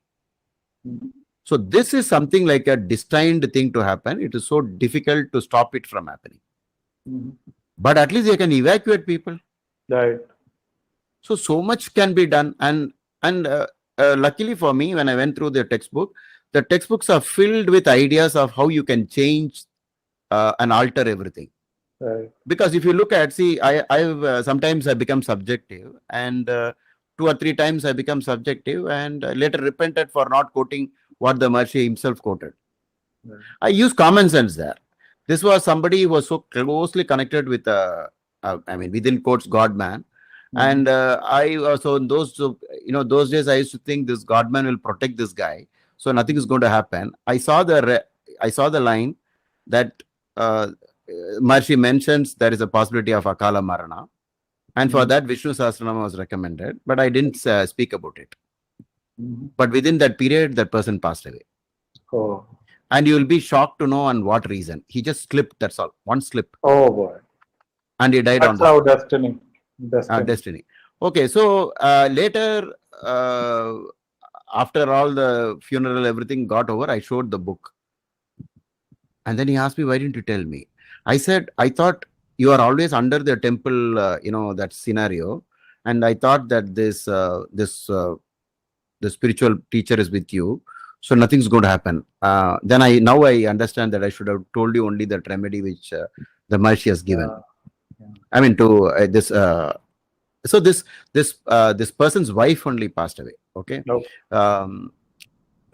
So this is something like a destined thing to happen. It is so difficult to stop it from happening. But at least they can evacuate people. Right. So much can be done. And luckily for me, when I went through the textbooks are filled with ideas of how you can change and alter everything. Right. Because if you look at, see, I've sometimes I become subjective, and 2 or 3 times I become subjective, and later repented for not quoting what the Maharishi himself quoted. Right. I use common sense there. This was somebody who was so closely connected with, within quotes, God man. And I also in those days I used to think this God man will protect this guy, so nothing is going to happen. I saw the line that Maharishi mentions there is a possibility of Akala Marana, and for that Vishnu Sahasranama was recommended, but I didn't speak about it. But within that period, that person passed away. Oh. And you will be shocked to know on what reason. He just slipped, that's all. One slip. Oh boy. And he died on that. That's how destiny. Okay, so later, after all the funeral, everything got over, I showed the book. And then he asked me, why didn't you tell me? I said, I thought you are always under the temple, that scenario. And I thought that the spiritual teacher is with you, so nothing's going to happen. Then now I understand that I should have told you only that remedy which the Maharishi has given. I mean, to this. So this person's wife only passed away. Okay. Nope.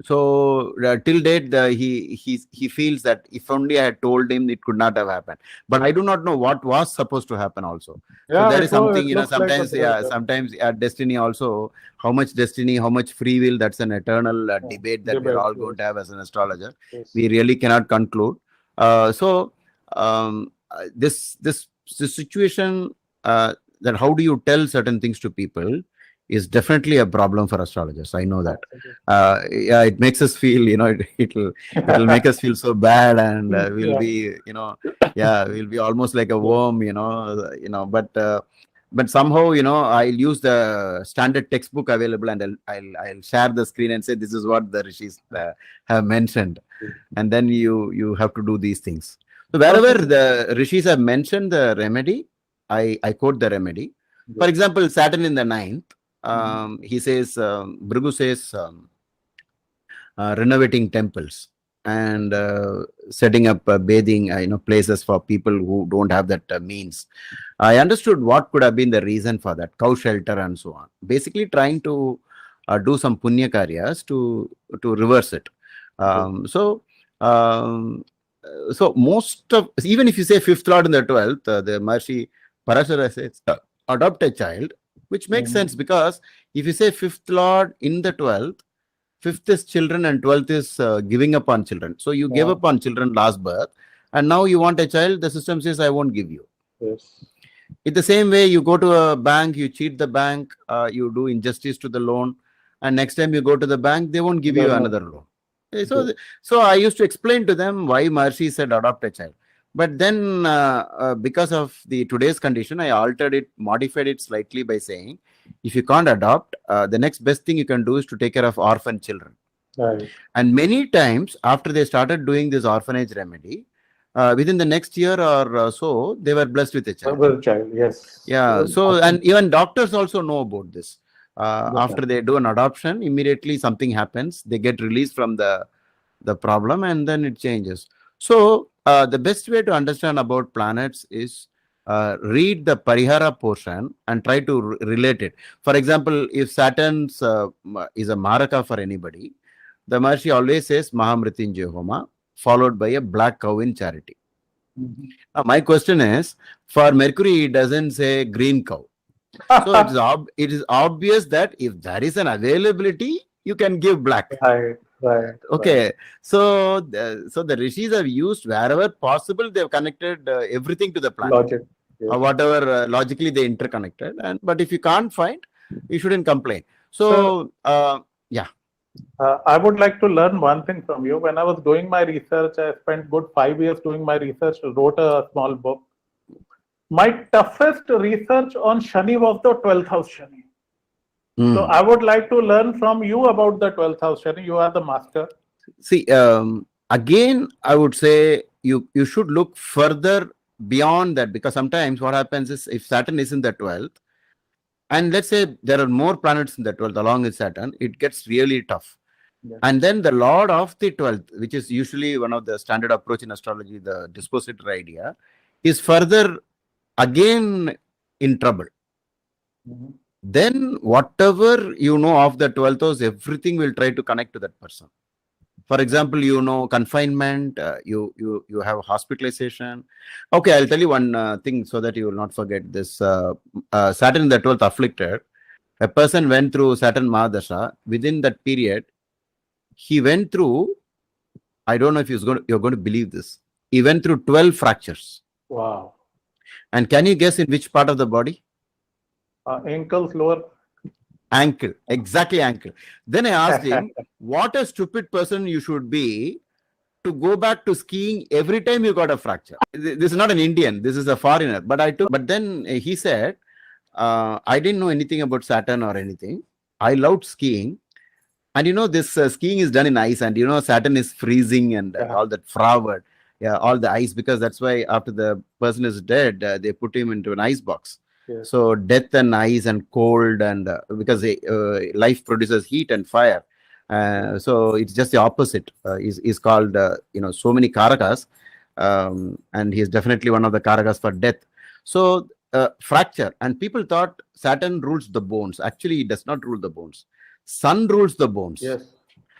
So till date, he feels that if only I had told him, it could not have happened. But I do not know what was supposed to happen also. Yeah, so there is something, sometimes, sometimes destiny also, how much destiny, how much free will, that's an eternal debate that we're all going to have as an astrologer. Yes. We really cannot conclude. This situation, that how do you tell certain things to people, is definitely a problem for astrologers. I know that. It makes us feel, it'll make us feel so bad, and we'll be, we'll be almost like a worm, but somehow, I'll use the standard textbook available, and I'll share the screen and say, this is what the rishis have mentioned, and then you have to do these things. So wherever the rishis have mentioned the remedy, I quote the remedy. Yes. For example, Saturn in the ninth, he says, Bhrigu says, renovating temples and setting up bathing places for people who don't have that means. I understood what could have been the reason for that, cow shelter and so on, basically trying to do some punya karyas to reverse it. So most of, even if you say fifth lord in the 12th, the Maharishi Parashara says adopt a child, which makes sense, because if you say fifth lord in the 12th, fifth is children and 12th is giving up on children. So you gave up on children last birth, and now you want a child. The system says, I won't give you. Yes. In the same way, you go to a bank, you cheat the bank, you do injustice to the loan, and next time you go to the bank, they won't give you another loan. So I used to explain to them why Maharishi said adopt a child. But then because of the today's condition, I altered it, modified it slightly by saying, if you can't adopt, the next best thing you can do is to take care of orphan children. Right. And many times after they started doing this orphanage remedy, within the next year or so, they were blessed with a child. With a child, yes. Yeah. So, and even doctors also know about this. After they do an adoption, immediately something happens. They get released from the problem, and then it changes. So, the best way to understand about planets is read the Parihara portion and try to relate it. For example, if Saturn's is a Maraka for anybody, the Maharishi always says Mahamrityunjaya Homa, followed by a black cow in charity. Now, my question is, for Mercury, it doesn't say green cow. So it is obvious that if there is an availability, you can give black. Right. Okay. Right. So the rishis have used wherever possible. They have connected everything to the planet. Logic. Yes. Whatever logically they interconnected. But if you can't find, you shouldn't complain. So yeah. I would like to learn one thing from you. When I was doing my research, I spent good 5 years doing my research, wrote a small book. My toughest research on Shani was the 12th house Shani. So I would like to learn from you about the 12th house Shani. You are the master. See, again, I would say you should look further beyond that, because sometimes what happens is, if Saturn is in the 12th, and let's say there are more planets in the 12th along with Saturn, it gets really tough. Yes. And then the Lord of the 12th, which is usually one of the standard approach in astrology, the dispositor idea, is further again in trouble. Then whatever you know of the 12th house, everything will try to connect to that person. For example, confinement, you have hospitalization. Okay, I'll tell you one thing so that you will not forget this. Saturn in the 12th afflicted, a person went through Saturn Mahadasha. Within that period, he went through, I don't know if you're going to believe this, he went through 12 fractures. Wow. And can you guess in which part of the body? Ankles, lower. Ankle, exactly ankle. Then I asked him, what a stupid person you should be to go back to skiing every time you got a fracture. This is not an Indian, this is a foreigner. But then he said, I didn't know anything about Saturn or anything. I loved skiing. And this skiing is done in ice, and Saturn is freezing and all that forward. Yeah, all the ice, because that's why after the person is dead, they put him into an ice box. Yes. So death and ice and cold, and because life produces heat and fire, so it's just the opposite. Is called so many karakas, and he is definitely one of the karakas for death. So fracture, and people thought Saturn rules the bones. Actually, it does not rule the bones. Sun rules the bones. Yes.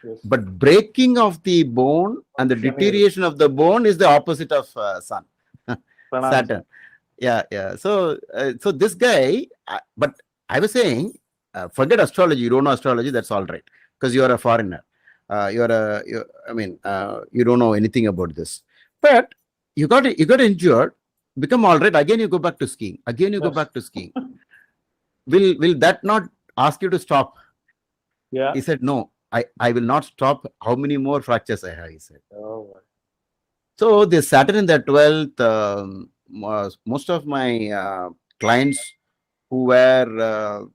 Yes. But breaking of the bone and the deterioration of the bone is the opposite of Sun. Saturn. Yeah. So this guy, but I was saying, forget astrology. You don't know astrology. That's all right, because you are a foreigner. You don't know anything about this. But you got injured, become all right. Again, you go back to skiing. Again, you go back to skiing. Will that not ask you to stop? Yeah. He said, no, I will not stop. How many more fractures I have? He said. Oh. So the Saturn in the 12th. Most of my clients who were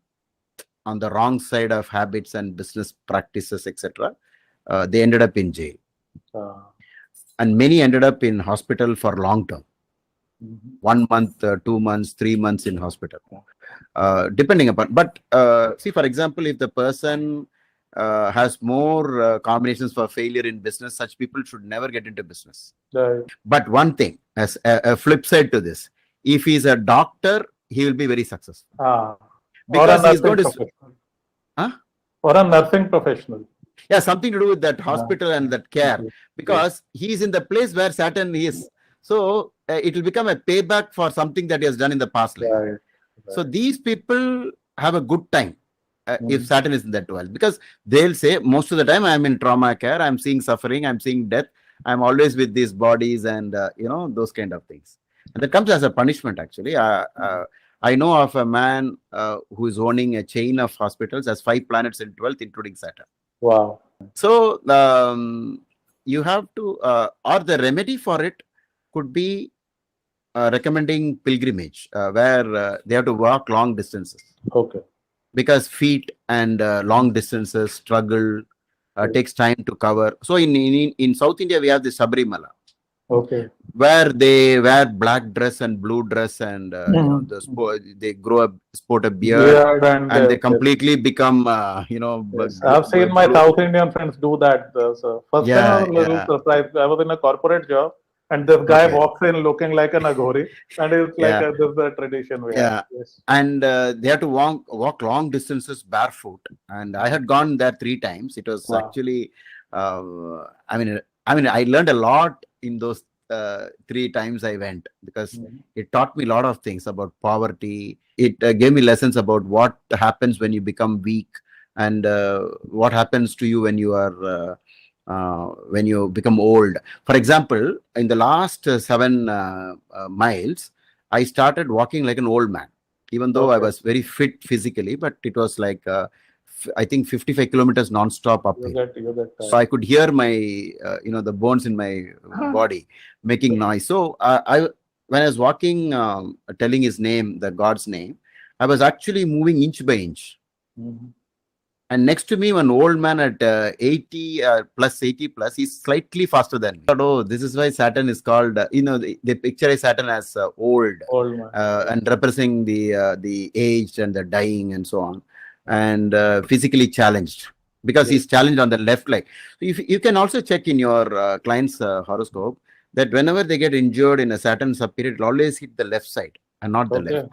on the wrong side of habits and business practices, etc., they ended up in jail. And many ended up in hospital for long term. 1 month, 2 months, 3 months in hospital, depending upon. But see, for example, if the person has more combinations for failure in business, such people should never get into business. Right. But one thing, as a flip side to this, if he's a doctor, he will be very successful. Or Because a he's going nursing to. professional. Huh? Or a nursing professional. Yeah, something to do with that hospital and that care. Because he's in the place where Saturn is. So it will become a payback for something that he has done in the past life. Right. So these people have a good time if Saturn is in that 12, because they'll say most of the time I'm in trauma care, I'm seeing suffering, I'm seeing death, I'm always with these bodies and those kind of things. And that comes as a punishment actually. I know of a man who is owning a chain of hospitals, has 5 planets in 12th, including Saturn. Wow. So you have to, or the remedy for it could be recommending pilgrimage, where they have to walk long distances. Okay. Because feet and long distances struggle, takes time to cover. So in South India, we have the Sabrimala. Okay. Where they wear black dress and blue dress and they sport a beard and they completely become yes. I've seen my South Indian friends do that. So first time I was a little surprised. I was in a corporate job and this guy walks in looking like an Aghori, and it's like this is the tradition we have. Yes. And they have to walk long distances barefoot. And I had gone there 3 times. It was actually I mean I learned a lot in those 3 times I went, because it taught me a lot of things about poverty. It gave me lessons about what happens when you become weak, and what happens to you when you are when you become old. For example, in the last 7 miles, I started walking like an old man, even though I was very fit physically, but it was like I think 55 kilometers non-stop uphill. So I could hear my the bones in my body making noise. So when I was walking, telling his name, the God's name, I was actually moving inch by inch. And next to me, one old man at 80 plus, he's slightly faster than me. Oh, this is why Saturn is called, they picture Saturn as old and representing the aged and the dying and so on, and physically challenged, because he's challenged on the left leg. So you can also check in your client's horoscope that whenever they get injured in a Saturn sub-period, it will always hit the left side and not the left,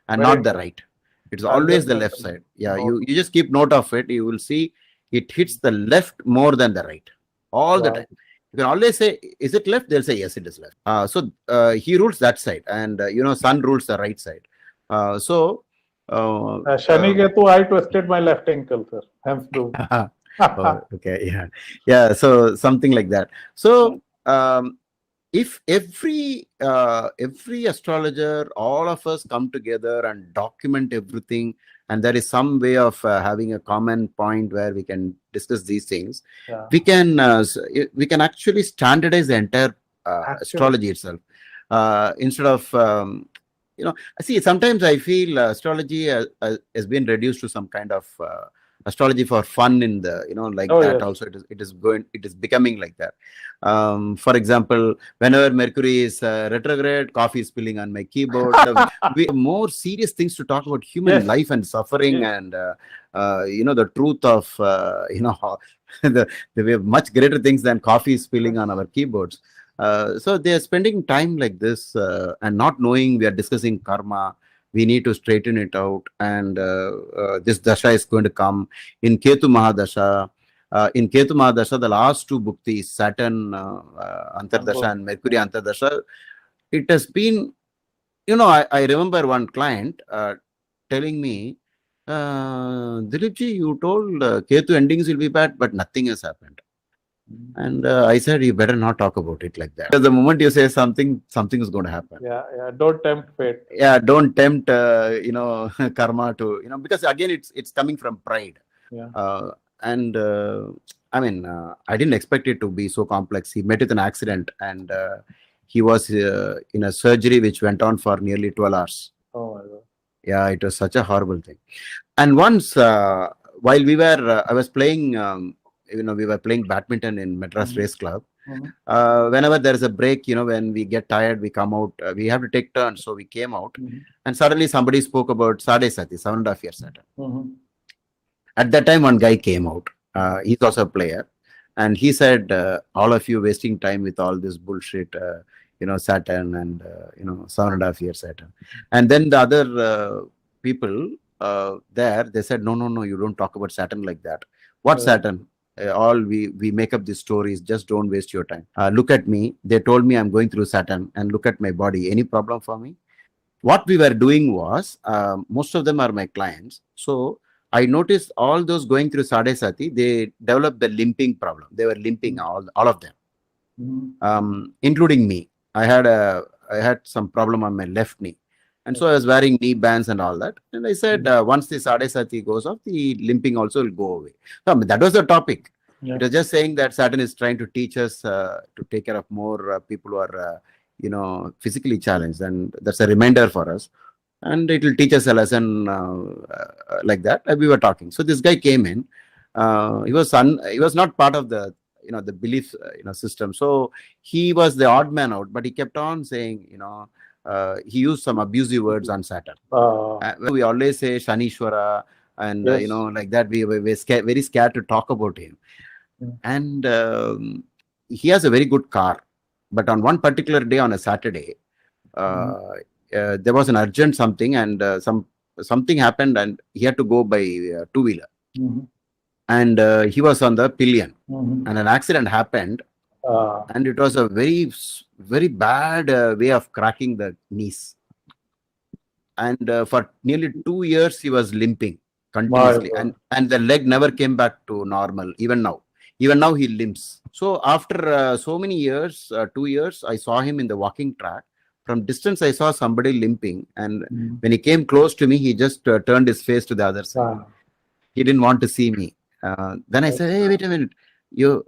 and not the right. It's always the left side. Yeah, you just keep note of it. You will see it hits the left more than the right all the time. You can always say, is it left? They'll say, yes, it is left. So he rules that side, and Sun rules the right side. Shani Ketu, I twisted my left ankle, sir. Hence do. Okay, yeah. So something like that. So if every astrologer, all of us come together and document everything, and there is some way of having a common point where we can discuss these things, we can actually standardize the entire astrology itself, instead of see, sometimes I feel astrology has been reduced to some kind of astrology for fun in the that. Also it is becoming like that. For example, whenever Mercury is retrograde, coffee is spilling on my keyboard. We have more serious things to talk about, human life and suffering, and the truth of we have much greater things than coffee spilling on our keyboards. So they are spending time like this and not knowing we are discussing karma. We need to straighten it out, and this dasha is going to come in Ketu Mahadasha. In Ketu Mahadasha, the last 2 bhuktis, Saturn Antardasha and Mercury Antardasha, it has been, I remember one client telling me, Dilipji, you told Ketu endings will be bad, but nothing has happened. And I said, you better not talk about it like that. Because the moment you say something is going to happen. Yeah. Don't tempt fate. Yeah, don't tempt, karma to, because again, it's coming from pride. Yeah. And I didn't expect it to be so complex. He met with an accident, and he was in a surgery which went on for nearly 12 hours. Oh my God. Yeah, it was such a horrible thing. And once, while I was playing, we were playing badminton in Madras Race Club. Whenever there is a break, when we get tired, we come out. We have to take turns. So we came out, and suddenly somebody spoke about Sade Sati, 7.5 years Saturn. At that time, one guy came out. He's also a player. And he said, all of you wasting time with all this bullshit, Saturn and, 7.5 years Saturn. And then the other people there, they said, no, you don't talk about Saturn like that. What Saturn? All we make up these stories. Just don't waste your time. Look at me. They told me I'm going through Saturn, and look at my body. Any problem for me? What we were doing was, most of them are my clients. So I noticed all those going through Sade Sati, they developed the limping problem. They were limping, all of them, including me. I had some problem on my left knee. And so I was wearing knee bands and all that. And I said, once the Sade Sati goes off, the limping also will go away. So, that was the topic. It was just saying that Saturn is trying to teach us to take care of more people who are, physically challenged. And that's a reminder for us. And it will teach us a lesson like that. We were talking. So this guy came in. He was not part of the the belief system. So he was the odd man out. But he kept on saying he used some abusive words on Saturn. We always say Shanishwara and like that. We were very scared to talk about him. And he has a very good car. But on one particular day, on a Saturday, there was an urgent something, and something happened, and he had to go by two-wheeler. And he was on the pillion, and an accident happened, and it was a very, very bad way of cracking the knees. And for nearly 2 years, he was limping continuously, and the leg never came back to normal. Even now he limps. So after so many years, 2 years, I saw him in the walking track. From distance, I saw somebody limping, and when he came close to me, he just turned his face to the other side. He didn't want to see me. Then I said, "Hey, wait a minute. You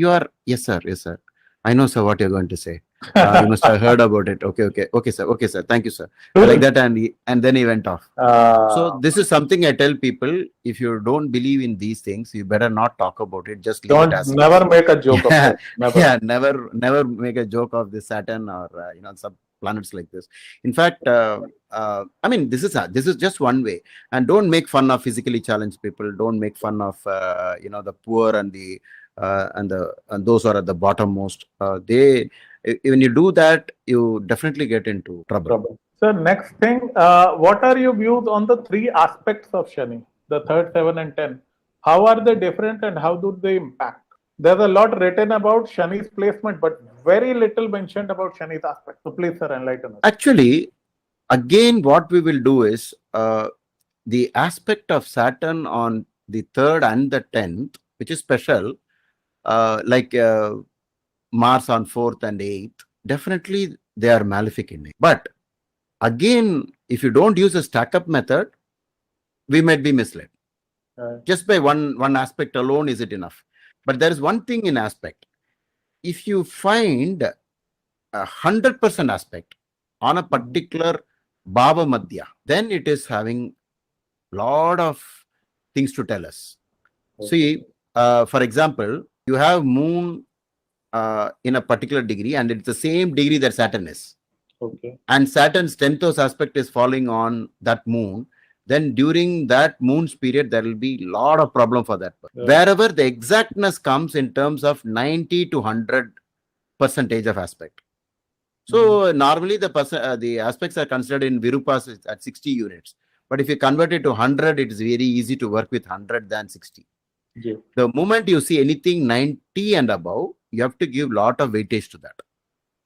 are yes, sir. I know, sir, what you're going to say. You must have heard about it. Okay, sir. Thank you, sir." Like that, and then he went off. So this is something I tell people: if you don't believe in these things, you better not talk about it. Just leave it as never make a joke of it. Never. Never make a joke of the Saturn or some planets like this. In fact, this is just one way. And don't make fun of physically challenged people. Don't make fun of the poor and the and those who are at the bottommost. When you do that, you definitely get into trouble. So next thing, what are your views on the 3 aspects of Shani, the 3rd, 7, and 10? How are they different, and how do they impact? There's a lot written about Shani's placement, but very little mentioned about Shani's aspect. So please, sir, enlighten us. Actually, again, what we will do is the aspect of Saturn on the 3rd and the 10th, which is special, like Mars on 4th and 8th, definitely they are malefic in it. But again, if you don't use a stack-up method, we might be misled. Just by one aspect alone, is it enough? But there is one thing in aspect. If you find 100% aspect on a particular Bhava Madhya, then it is having a lot of things to tell us. See, for example, you have moon in a particular degree, and it's the same degree that Saturn is. And Saturn's 10th house aspect is falling on that moon. Then during that moon's period, there will be a lot of problem for that person. Wherever the exactness comes in terms of 90 to 100% of aspect. So normally the aspects are considered in Virupas at 60 units. But if you convert it to 100, it is very easy to work with 100 than 60. The moment you see anything 90 and above, you have to give a lot of weightage to that.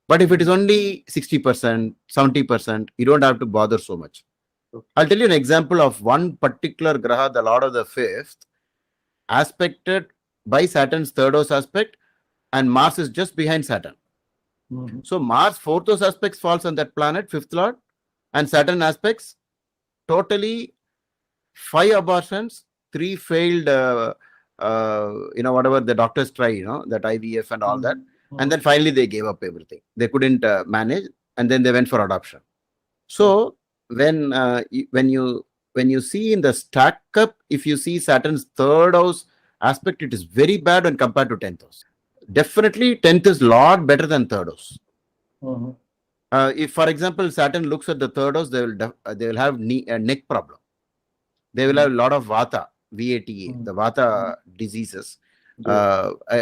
But if it is only 60%, 70%, you don't have to bother so much. I'll tell you an example of one particular Graha, the Lord of the 5th, aspected by Saturn's 3rd house aspect, and Mars is just behind Saturn. So Mars 4th house aspects falls on that planet, 5th Lord, and Saturn aspects, totally 5 abortions, 3 failed, whatever the doctors try, that IVF and all that. And then finally they gave up everything. They couldn't manage, and then they went for adoption. So when you see in the stack up, if you see Saturn's 3rd house aspect, it is very bad when compared to 10th house. definitely 10th is lot better than third house. Mhm. If, for example, Saturn looks at the third house, they will have neck problem. They will have a lot of Vata, VATA, the Vata diseases,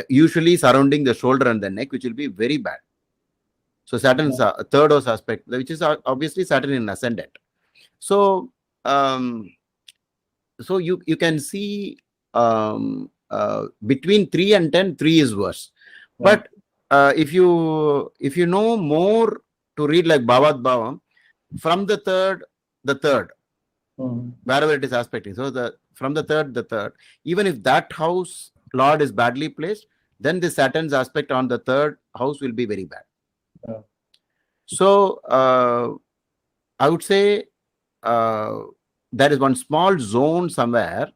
usually surrounding the shoulder and the neck, which will be very bad. So Saturn's third house aspect, which is obviously Saturn in ascendant. So, so you can see between 3 and 10, 3 is worse. But if you know more to read like Bhavat Bhavam, from the third, wherever it is aspecting. So from the third, even if that house Lord is badly placed, then the Saturn's aspect on the third house will be very bad. So I would say there is one small zone somewhere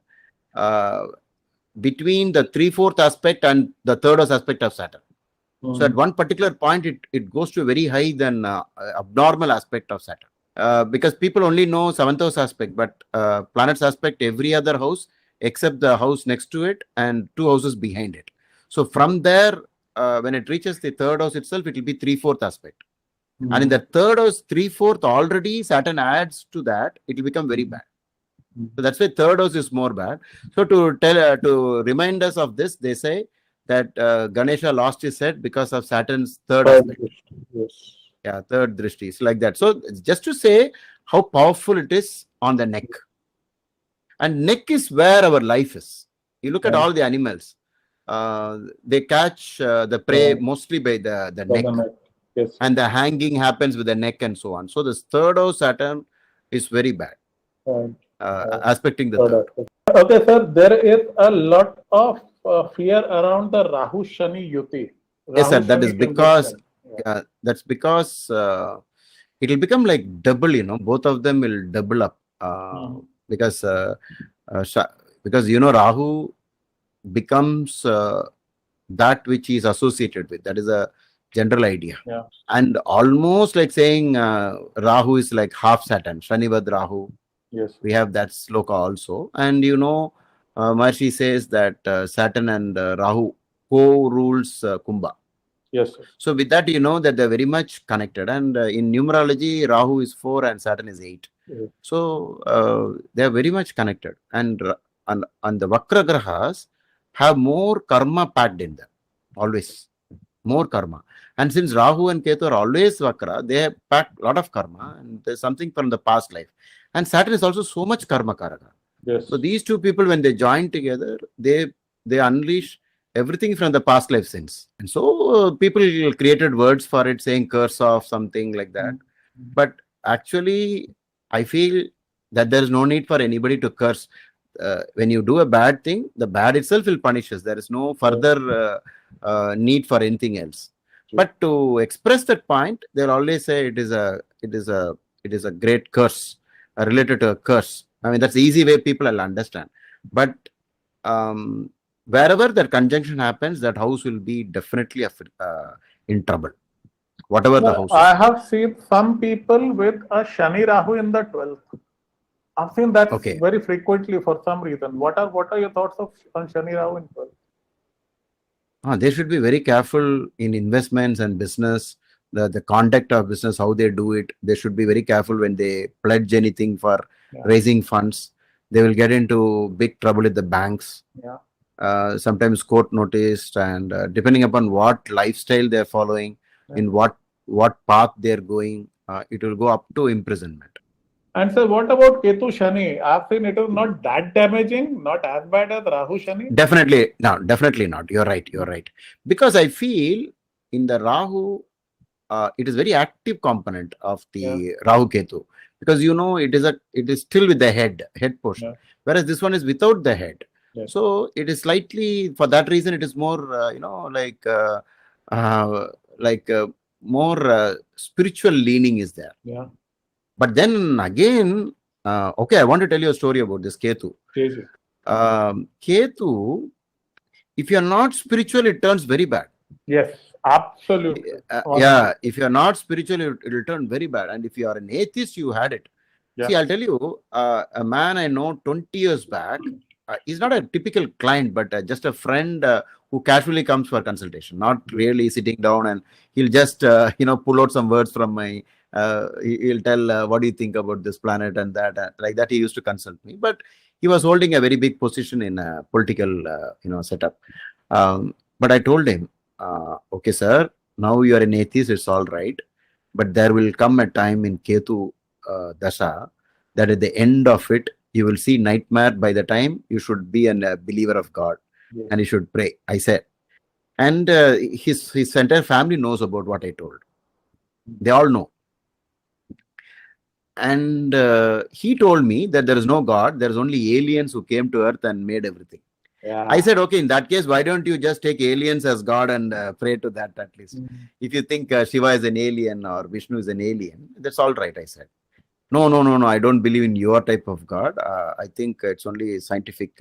between the 3/4 aspect and the third house aspect of Saturn. So at one particular point, it goes to a very high than abnormal aspect of Saturn. Because people only know 7th house aspect, but planets aspect every other house except the house next to it and 2 houses behind it. So from there, when it reaches the third house itself, it will be 3/4 aspect. And in the third house, 3/4 already Saturn adds to that, it will become very bad. So that's why third house is more bad. So to remind us of this, they say that Ganesha lost his head because of Saturn's third aspect. Yes. Yeah, third drishti is like that. So just to say how powerful it is on the neck. And neck is where our life is. You look at all the animals. They catch the prey mostly by the neck. Yes. And the hanging happens with the neck and so on. So this third house Saturn is very bad. Aspecting the third. Okay, sir. There is a lot of fear around the Rahu Shani Yuti. Yes, sir. That is because that's because it will become like double. Both of them will double up because Rahu becomes that which he is associated with. That is a general idea. And almost like saying Rahu is like half Saturn. Shanivad Rahu. Yes. We have that sloka also. And Maharishi says that Saturn and Rahu co-rules Kumbha. Yes. So with that, that they're very much connected. And in numerology, Rahu is 4 and Saturn is 8. So they are very much connected. And the Vakra Grahas have more karma packed in them. Always. More karma. And since Rahu and Ketu are always Vakra, they have packed a lot of karma. And there's something from the past life. And Saturn is also so much karma karaka. Yes. So these two people, when they join together, they unleash everything from the past life sins. And so people created words for it, saying curse of something like that. But actually, I feel that there is no need for anybody to curse. When you do a bad thing, the bad itself will punish us. There is no further need for anything else. But to express that point, they'll always say it is a great curse related to a curse. I mean, that's the easy way people will understand. But wherever that conjunction happens, that house will be definitely in trouble. Whatever the house is. I have seen some people with a Shani Rahu in the 12th. I've seen that very frequently for some reason. What are your thoughts on Shani Rahu in 12th? They should be very careful in investments and business. The conduct of business, how they do it. They should be very careful when they pledge anything for raising funds. They will get into big trouble with the banks. Sometimes court noticed, and depending upon what lifestyle they're following, in what path they're going, it will go up to imprisonment. And sir, what about Ketu Shani? I've seen it is not that damaging, not as bad as Rahu Shani. Definitely not. You're right. Because I feel in the Rahu, it is very active component of the Rahu Ketu, because it is still with the head portion, whereas this one is without the head. So it is slightly, for that reason, it is more more spiritual leaning is there. But then again, I want to tell you a story about this Ketu. Ketu, if you are not spiritual, it turns very bad. Yes, absolutely. If you are not spiritual, it will turn very bad. And if you are an atheist, you had it. See, I'll tell you, a man I know 20 years back, he's not a typical client, but just a friend who casually comes for consultation, not really sitting down, and he'll just pull out some words from my. He'll tell, what do you think about this planet and that, like that. He used to consult me, but he was holding a very big position in a political setup. But I told him, okay, sir, now you are an atheist, it's all right, but there will come a time in Ketu Dasha that at the end of it, you will see nightmare. By the time you should be a believer of God, and you should pray. I said, and his entire family knows about what I told. They all know. And he told me that there is no God, there is only aliens who came to earth and made everything. I said, okay, in that case, why don't you just take aliens as God and pray to that at least? If you think Shiva is an alien or Vishnu is an alien, that's all right, I said. No, I don't believe in your type of God. I think it's only scientific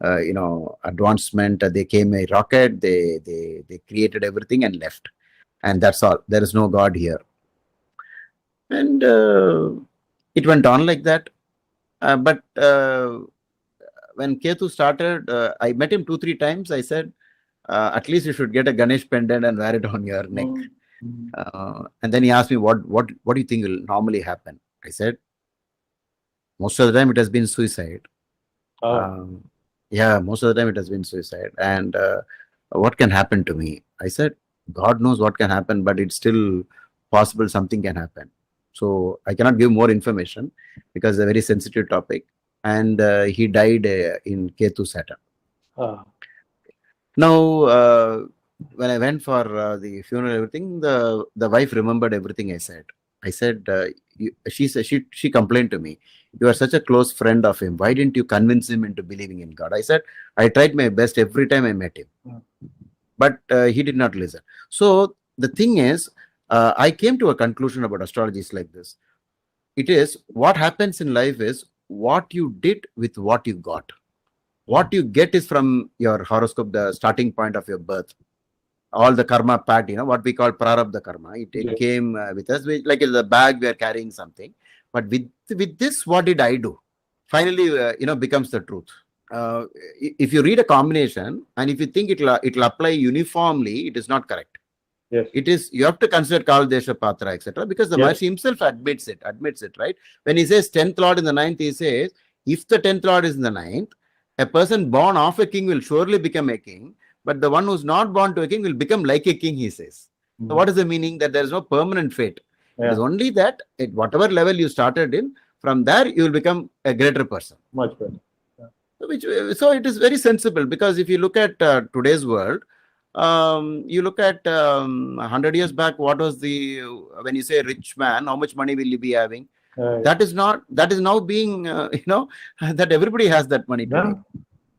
advancement. They came a rocket, they created everything and left. And that's all. There is no God here. And it went on like that. But when Ketu started, I met him 2-3 times. I said, at least you should get a Ganesh pendant and wear it on your neck. And then he asked me, what do you think will normally happen? I said, most of the time it has been suicide. Most of the time it has been suicide. And what can happen to me? I said, God knows what can happen, but it's still possible something can happen. So I cannot give more information because it's a very sensitive topic. And he died in Ketu Saturn. Now, when I went for the funeral, everything, the wife remembered everything I said. I said, she complained to me, you are such a close friend of him. Why didn't you convince him into believing in God? I said, I tried my best every time I met him. But he did not listen. So the thing is, I came to a conclusion about astrology is like this. It is what happens in life is what you did with what you got. What you get is from your horoscope, the starting point of your birth. All the karma pact, what we call prarabdha karma. It came with us, like in the bag we are carrying something. But with this, what did I do? Finally, becomes the truth. If you read a combination and if you think it'll apply uniformly, it is not correct. Yes. It is, you have to consider Kal Desha Patra, etc. Because the Maharishi himself admits it, right? When he says 10th Lord in the 9th, he says, if the 10th Lord is in the 9th, a person born of a king will surely become a king, but the one who's not born to a king will become like a king, he says. So what is the meaning? That there is no permanent fate. It is only that at whatever level you started in, from there you will become a greater person. Much better. So it is very sensible, because if you look at today's world, you look at 100 years back, what was when you say rich man, how much money will you be having? That is now being, that everybody has that money today.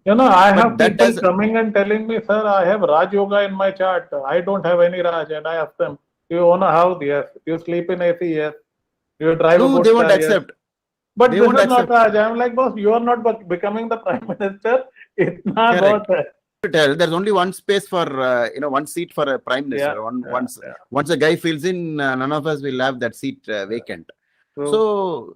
I have people coming and telling me, sir, I have Raj Yoga in my chart. I don't have any Raj. And I ask them, do you own a house? Yes. Do you sleep in AC? Yes. Do you drive a boat? They won't accept. Yes. But this is not Raj. I'm like, boss, you are not becoming the prime minister. It's not about that. There's only one space for one seat for a prime minister. Once a guy fills in, none of us will have that seat vacant. So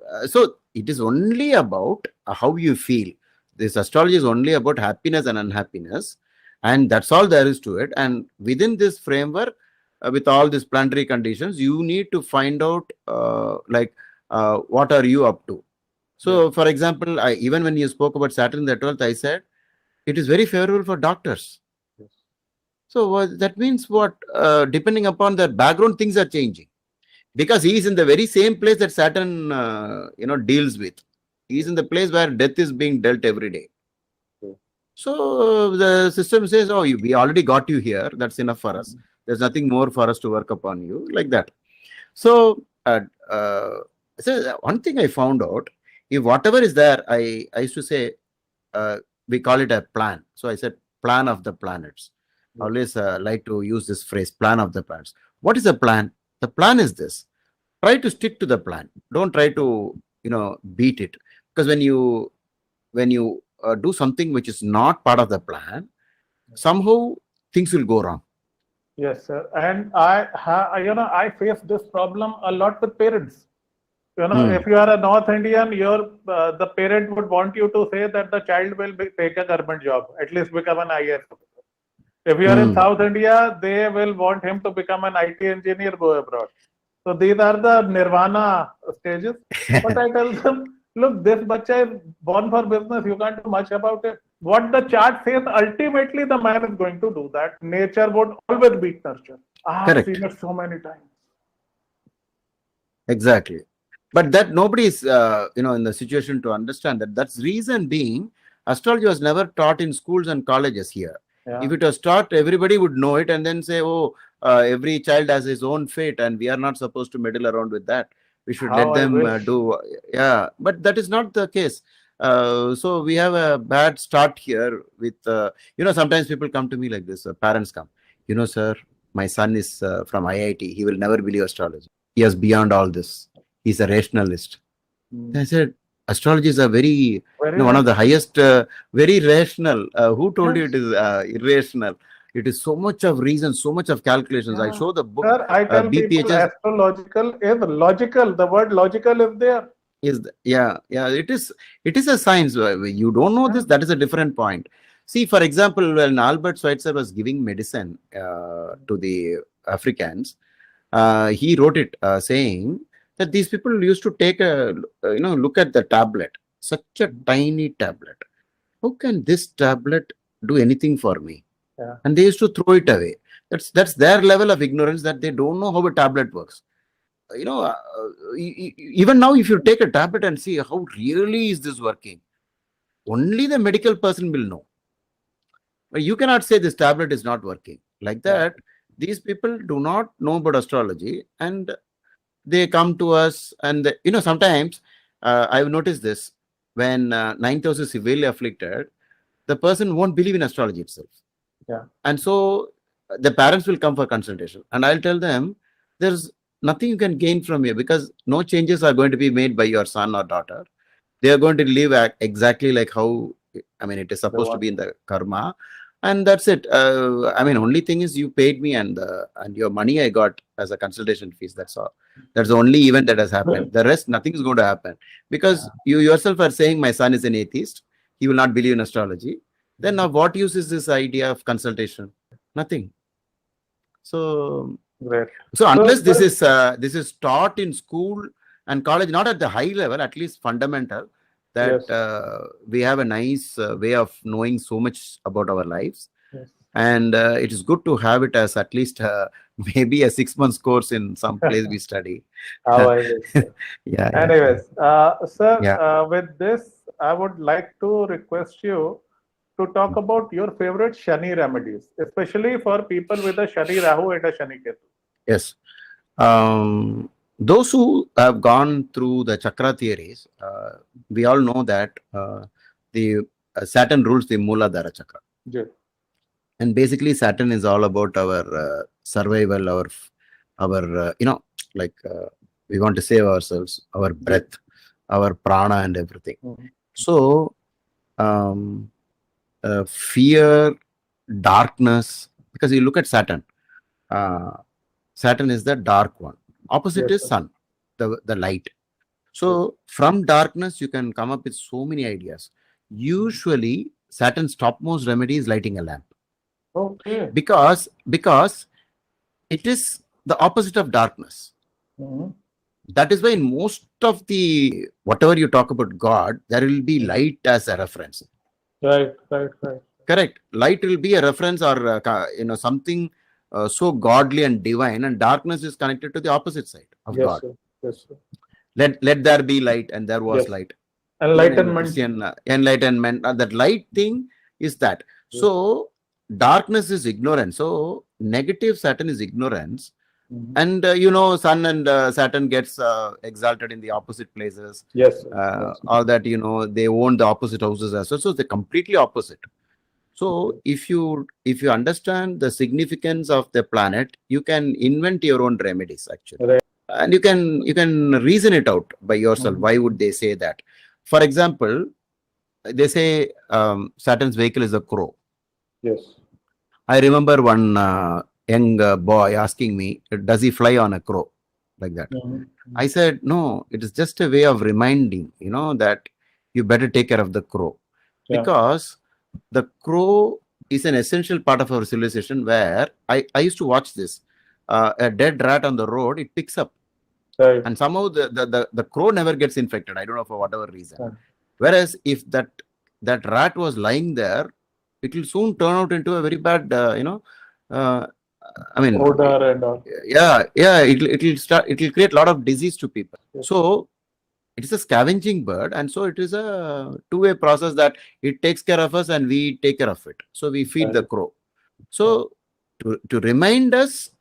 it is only about how you feel. This astrology is only about happiness and unhappiness, and that's all there is to it. And within this framework, with all these planetary conditions, you need to find out what are you up to. So, for example, even when you spoke about Saturn the 12th, I said it is very favorable for doctors. So that means what? Depending upon their background, things are changing, because he is in the very same place that Saturn, deals with. He is in the place where death is being dealt every day. So the system says, oh, we already got you here. That's enough for us. There's nothing more for us to work upon you, like that. So, so one thing I found out, if whatever is there, I used to say, we call it a plan. So I said, plan of the planets. I always like to use this phrase, plan of the planets. What is a plan? The plan is this. Try to stick to the plan. Don't try to, beat it. Because when you do something which is not part of the plan, somehow things will go wrong. Yes, sir. And I face this problem a lot with parents. You know, if you are a North Indian, the parent would want you to say that the child will take a government job, at least become an IAS officer. If you are in South India, they will want him to become an IT engineer, go abroad. So these are the nirvana stages. But I tell them, look, this bacha is born for business. You can't do much about it. What the chart says, ultimately the man is going to do that. Nature would always beat nurture. I have seen it so many times. Exactly. But that nobody is, in the situation to understand that. That's reason being, astrology was never taught in schools and colleges here. Yeah. If it was taught, everybody would know it and then say, oh, every child has his own fate and we are not supposed to meddle around with that. We should let them do. Yeah, but that is not the case. So we have a bad start here with, sometimes people come to me like this. Parents come, sir, my son is from IIT. He will never believe astrology. He is beyond all this. He's a rationalist. I said, astrology is a very one of the highest, very rational. Who told you it is irrational? It is so much of reason, so much of calculations. I show the book. Sir, I tell people astrological is logical. The word logical is there. It is a science. You don't know this, that is a different point. See, for example, when Albert Schweitzer was giving medicine to the Africans, he wrote it saying that these people used to take a, look at the tablet, such a tiny tablet. How can this tablet do anything for me? Yeah. And they used to throw it away. That's their level of ignorance, that they don't know how a tablet works. Even now, if you take a tablet and see how really is this working, only the medical person will know. You cannot say this tablet is not working. Like that, these people do not know about astrology and they come to us and, sometimes I've noticed this, when ninth house is severely afflicted, the person won't believe in astrology itself. Yeah. And so the parents will come for consultation and I'll tell them, there's nothing you can gain from here because no changes are going to be made by your son or daughter. They are going to live exactly like how, it is supposed to be in the karma. And that's it. Only thing is you paid me and your money I got as a consultation fees. That's all. That's the only event that has happened. The rest, nothing is going to happen. Because you yourself are saying my son is an atheist. He will not believe in astrology. Then now what use is this idea of consultation? Nothing. So, unless this is taught in school and college, not at the high level, at least fundamental, that we have a nice way of knowing so much about our lives. And it is good to have it as at least maybe a 6 months course in some place we study. Anyways, sir, with this, I would like to request you to talk about your favorite Shani remedies, especially for people with a Shani Rahu and a Shani Ketu. Yes. Those who have gone through the chakra theories, we all know that the Saturn rules the Mooladhara chakra. Yeah. And basically Saturn is all about our survival, our we want to save ourselves, our breath, our prana and everything. So fear, darkness, because you look at Saturn, Saturn is the dark one. Opposite is sun, the light. So from darkness, you can come up with so many ideas. Usually, Saturn's topmost remedy is lighting a lamp. Okay. Because it is the opposite of darkness. That is why in most of the, whatever you talk about God, there will be light as a reference. Right. Correct. Light will be a reference or, something so godly and divine, and darkness is connected to the opposite side of God. Sir. Yes, sir. Let there be light, and there was light. Enlightenment. Enlightenment. That light thing is that. So darkness is ignorance. So negative Saturn is ignorance. And Sun and Saturn gets exalted in the opposite places. Yes. All that, they own the opposite houses as well. So they're completely opposite. So if you understand the significance of the planet, you can invent your own remedies actually. Right. And you can reason it out by yourself. Why would they say that? For example, they say Saturn's vehicle is a crow. Yes. I remember one young boy asking me, does he fly on a crow? like that. Mhm. I said, no, it is just a way of reminding, that you better take care of the crow. Yeah. Because the crow is an essential part of our civilization where I used to watch this. A dead rat on the road, it picks up. Right. And somehow the crow never gets infected. I don't know for whatever reason. Yeah. Whereas if that rat was lying there, it will soon turn out into a very bad, uh, I mean, Odor and all. yeah, it will create a lot of disease to people. Yes. So it is a scavenging bird, and so it is a two-way process that it takes care of us and we take care of it. So we feed the Right. crow. So to remind us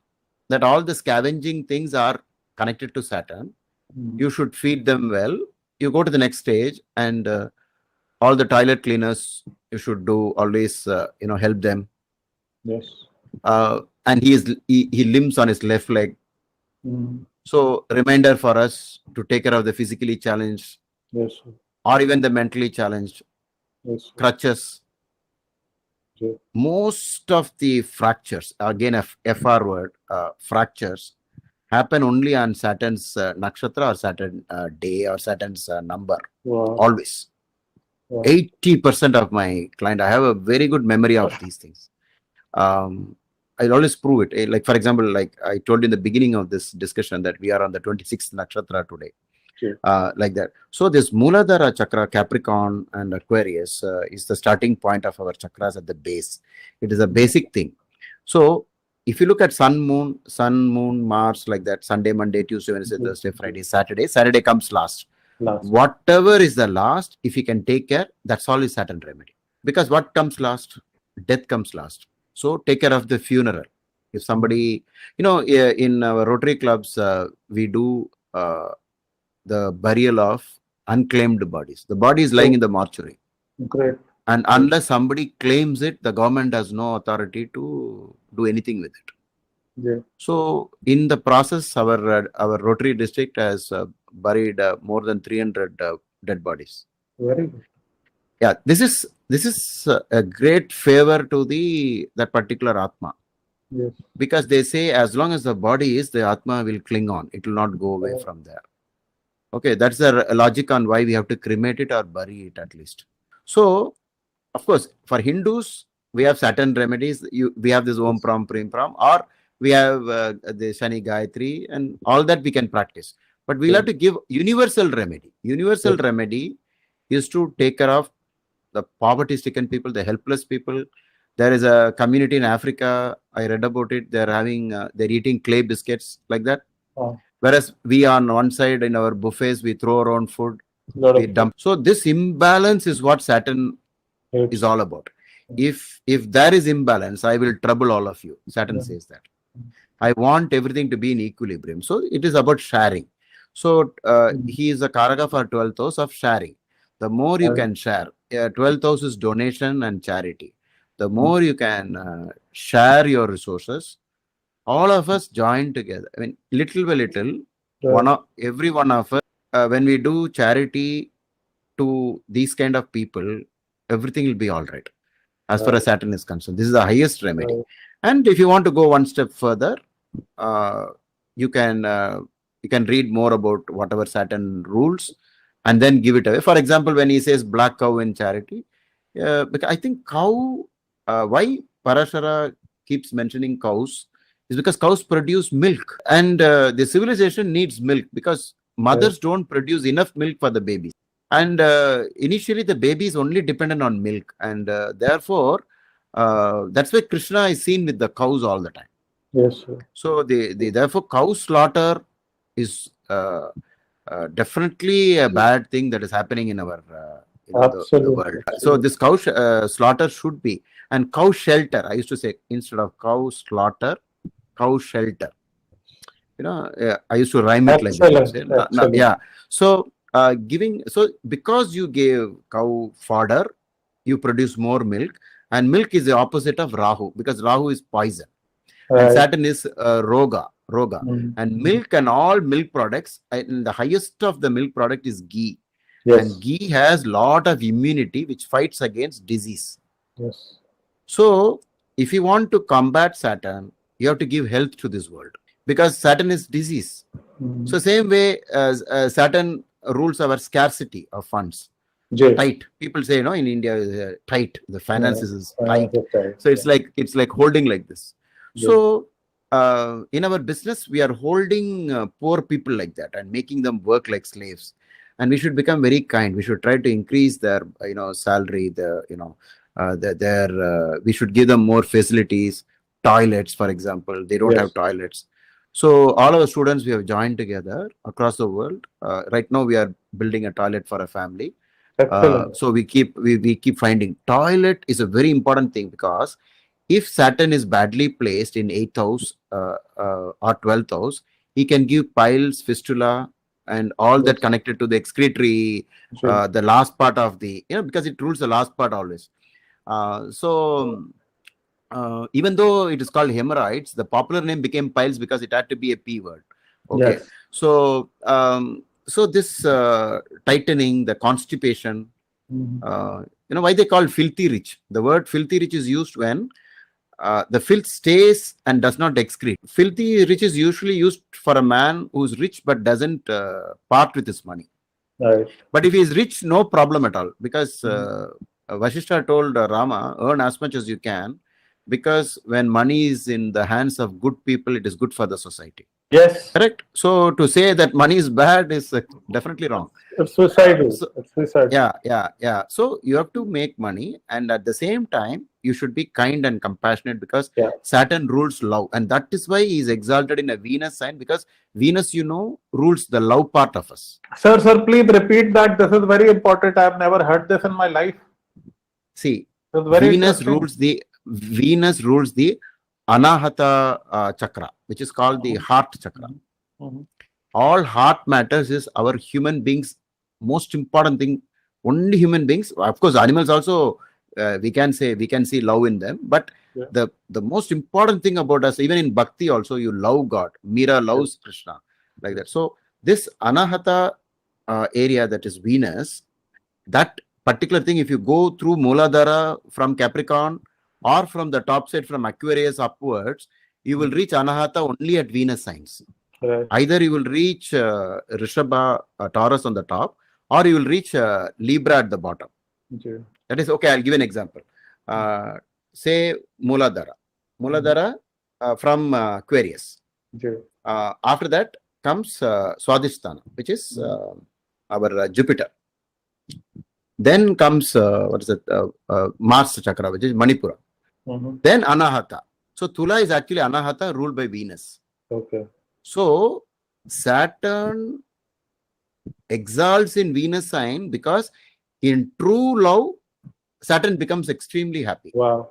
that all the scavenging things are connected to Saturn, Mhm. you should feed them well. You go to the next stage, and all the toilet cleaners you should do always, help them. Yes. And he limps on his left leg. Mhm. So reminder for us to take care of the physically challenged Yes. Sir. or even the mentally challenged. Yes. Sir. Crutches. Yeah. Most of the fractures, again a FR word, fractures, happen only on Saturn's nakshatra or Saturn day or Saturn's number. Wow. Always. Wow. 80% of my client, I have a very good memory of these things. I'll always prove it. Like, for example, like I told you in the beginning of this discussion that we are on the 26th nakshatra today. Sure. Like that. So this Muladhara chakra, Capricorn and Aquarius is the starting point of our chakras at the base. It is a basic thing. So if you look at sun, moon, Mars, like that, Sunday, Monday, Tuesday, Wednesday, Thursday, Friday, Saturday comes last. Whatever is the last, if you can take care, that's all is Saturn remedy. Because what comes last? Death comes last. So take care of the funeral. If somebody, in our Rotary clubs, we do the burial of unclaimed bodies. The body is lying in the mortuary. Great. And unless somebody claims it, the government has no authority to do anything with it. Yeah. So in the process, our Rotary district has buried more than 300 dead bodies. Very good. Yeah, this is a great favor to that particular Atma. Yes. Because they say as long as the body is, the Atma will cling on. It will not go away from there. Okay, that's the logic on why we have to cremate it or bury it at least. So, of course, for Hindus, we have Saturn remedies. We have this Om Pram Prim Pram, or we have the Shani Gayatri, and all that we can practice. But we'll have to give universal remedy. Universal remedy is to take care of the poverty-stricken people, the helpless people. There is a community in Africa. I read about it. They're eating clay biscuits like that. Oh. Whereas we on one side in our buffets, we throw our own food, we dump. So this imbalance is what Saturn is all about. If there is imbalance, I will trouble all of you. Saturn says that. I want everything to be in equilibrium. So it is about sharing. So he is a Karaka for 12th house of sharing. The more you can share, 12th house is donation and charity. The more you can share your resources, all of us join together. I mean, little by little, every one of us, when we do charity to these kind of people, everything will be all right. As far as Saturn is concerned, this is the highest remedy. And if you want to go one step further, you can read more about whatever Saturn rules and then give it away. For example, when he says black cow in charity, because I think cow, why Parashara keeps mentioning cows is because cows produce milk, and the civilization needs milk because mothers don't produce enough milk for the babies. And initially the baby is only dependent on milk, and therefore that's why Krishna is seen with the cows all the time. Yes, sir. So therefore cow slaughter is definitely a bad thing that is happening in our the world. So this cow slaughter should be, and cow shelter. I used to say, instead of cow slaughter, cow shelter. I used to rhyme it like that. Yeah. So because you gave cow fodder, you produce more milk, and milk is the opposite of Rahu, because Rahu is poison, and Saturn is Roga. And milk and all milk products, and the highest of the milk product is ghee. And ghee has lot of immunity which fights against disease. So if you want to combat Saturn, you have to give health to this world. because Saturn is disease. So same way as Saturn rules our scarcity of funds. J. Tight. People say, in India, tight. The finances is tight. Tight. So it's like holding like this. So in our business, we are holding poor people like that and making them work like slaves. And we should become very kind. We should try to increase their, salary. We should give them more facilities, toilets, for example. They don't have toilets. So all our students, we have joined together across the world. Right now, we are building a toilet for a family. So we keep finding toilet is a very important thing, because if Saturn is badly placed in 8th house or 12th house, he can give piles, fistula, and all that connected to the excretory, the last part of the, because it rules the last part always. Even though it is called hemorrhoids, the popular name became piles because it had to be a P word. Okay. So this tightening, the constipation, why they call filthy rich. The word filthy rich is used when the filth stays and does not excrete. Filthy rich is usually used for a man who's rich but doesn't part with his money. Right. But if he is rich, no problem at all, because Vasishtha told Rama, earn as much as you can, because when money is in the hands of good people, it is good for the society. Yes. Correct. So to say that money is bad is definitely wrong. It's suicidal. It's suicidal. Yeah. So you have to make money, and at the same time, you should be kind and compassionate, because Saturn rules love, and that is why he is exalted in a Venus sign, because Venus, rules the love part of us. Sir, please repeat that. This is very important. I have never heard this in my life. See, Venus rules the Anahata chakra, which is called the heart chakra. All heart matters is our human beings' most important thing. Only human beings, of course, animals also, we can see love in them. But the most important thing about us, even in Bhakti also, you love God. Meera loves Krishna, like that. So this Anahata area, that is Venus, that particular thing, if you go through Mooladhara from Capricorn, or from the top side from Aquarius upwards, you will reach Anahata only at Venus signs. Right. Either you will reach Rishabha, Taurus on the top, or you will reach Libra at the bottom. Okay. That is okay. I'll give an example. Say Mooladhara from Aquarius. Okay. After that comes Swadhisthana, which is our Jupiter. Then comes Mars chakra, which is Manipura. Then Anahata. So Tula is actually Anahata, ruled by Venus. Okay. So Saturn exalts in Venus sign, because in true love, Saturn becomes extremely happy. Wow.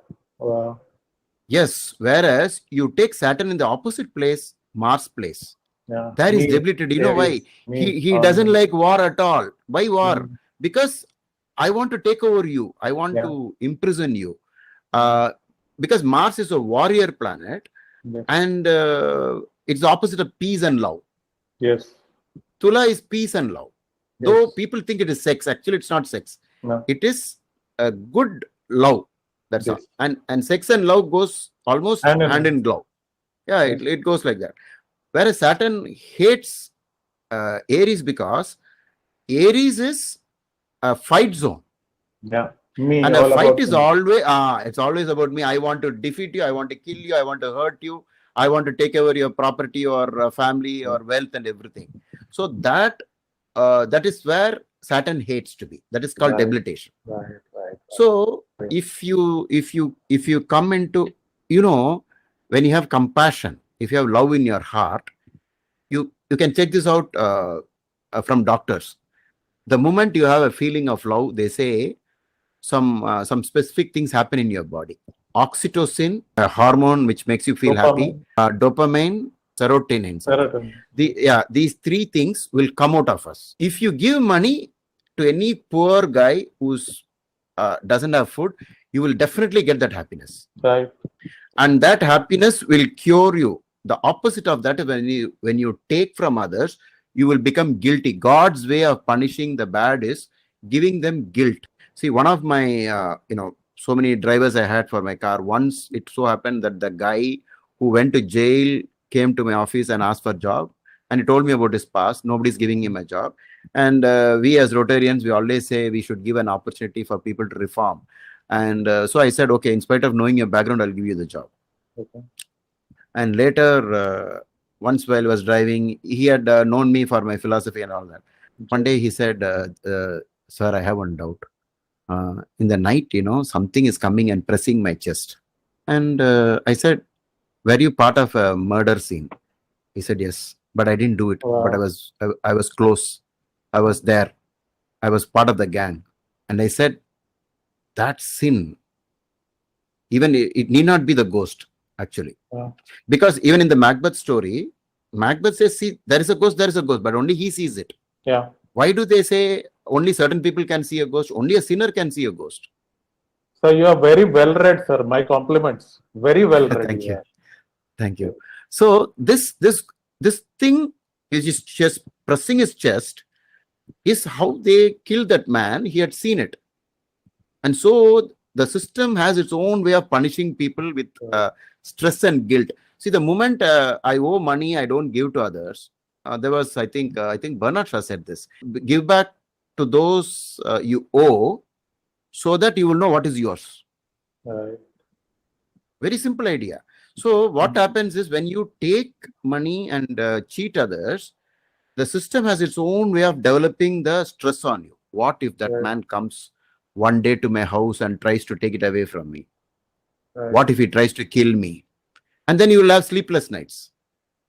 Yes. Whereas you take Saturn in the opposite place, Mars place. Yeah. That is debilitated. You know why? He doesn't like war at all. Why war? Because I want to take over you. I want to imprison you. Because Mars is a warrior planet, and it's the opposite of peace and love. Yes. Tula is peace and love. Yes. Though people think it is sex, actually it's not sex. No. It is a good love. That's all. And sex and love goes almost hand in glove. Yeah, it goes like that. Whereas Saturn hates Aries, because Aries is a fight zone. Yeah. And a fight is always, it's always about me. I want to defeat you. I want to kill you. I want to hurt you. I want to take over your property or family or wealth and everything. So that is where Saturn hates to be. That is called debilitation. Right. So if you come into, when you have compassion, if you have love in your heart, you can check this out from doctors. The moment you have a feeling of love, they say some specific things happen in your body. Oxytocin, a hormone which makes you feel happy. Dopamine, serotonin. These three things will come out of us. If you give money to any poor guy who's doesn't have food, you will definitely get that happiness. Right. And that happiness will cure you. The opposite of that is when you take from others, you will become guilty. God's way of punishing the bad is giving them guilt. See, one of my, so many drivers I had for my car. Once it so happened that the guy who went to jail came to my office and asked for a job. And he told me about his past. Nobody's giving him a job. And we as Rotarians, we always say we should give an opportunity for people to reform. And so I said, okay, in spite of knowing your background, I'll give you the job. Okay. And later, once while I was driving, he had known me for my philosophy and all that. One day he said, sir, I have one doubt. In the night, something is coming and pressing my chest. And I said, were you part of a murder scene? He said, yes, but I didn't do it. Wow. But I was close. I was there. I was part of the gang. And I said, that sin, even it need not be the ghost, actually. Wow. Because even in the Macbeth story, Macbeth says, see, there is a ghost, but only he sees it. Yeah. Why do they say only certain people can see a ghost? Only a sinner can see a ghost. So you are very well read, sir. My compliments. Very well read. Thank you. Thank you. So this thing is just pressing his chest is how they killed that man. He had seen it. And so the system has its own way of punishing people with stress and guilt. See, the moment I owe money, I don't give to others. There was, I think Bernard Shaw said this. Give back to those you owe so that you will know what is yours. Right. Very simple idea. So what happens is when you take money and cheat others, the system has its own way of developing the stress on you. What if that man comes one day to my house and tries to take it away from me? Right. What if he tries to kill me? And then you will have sleepless nights.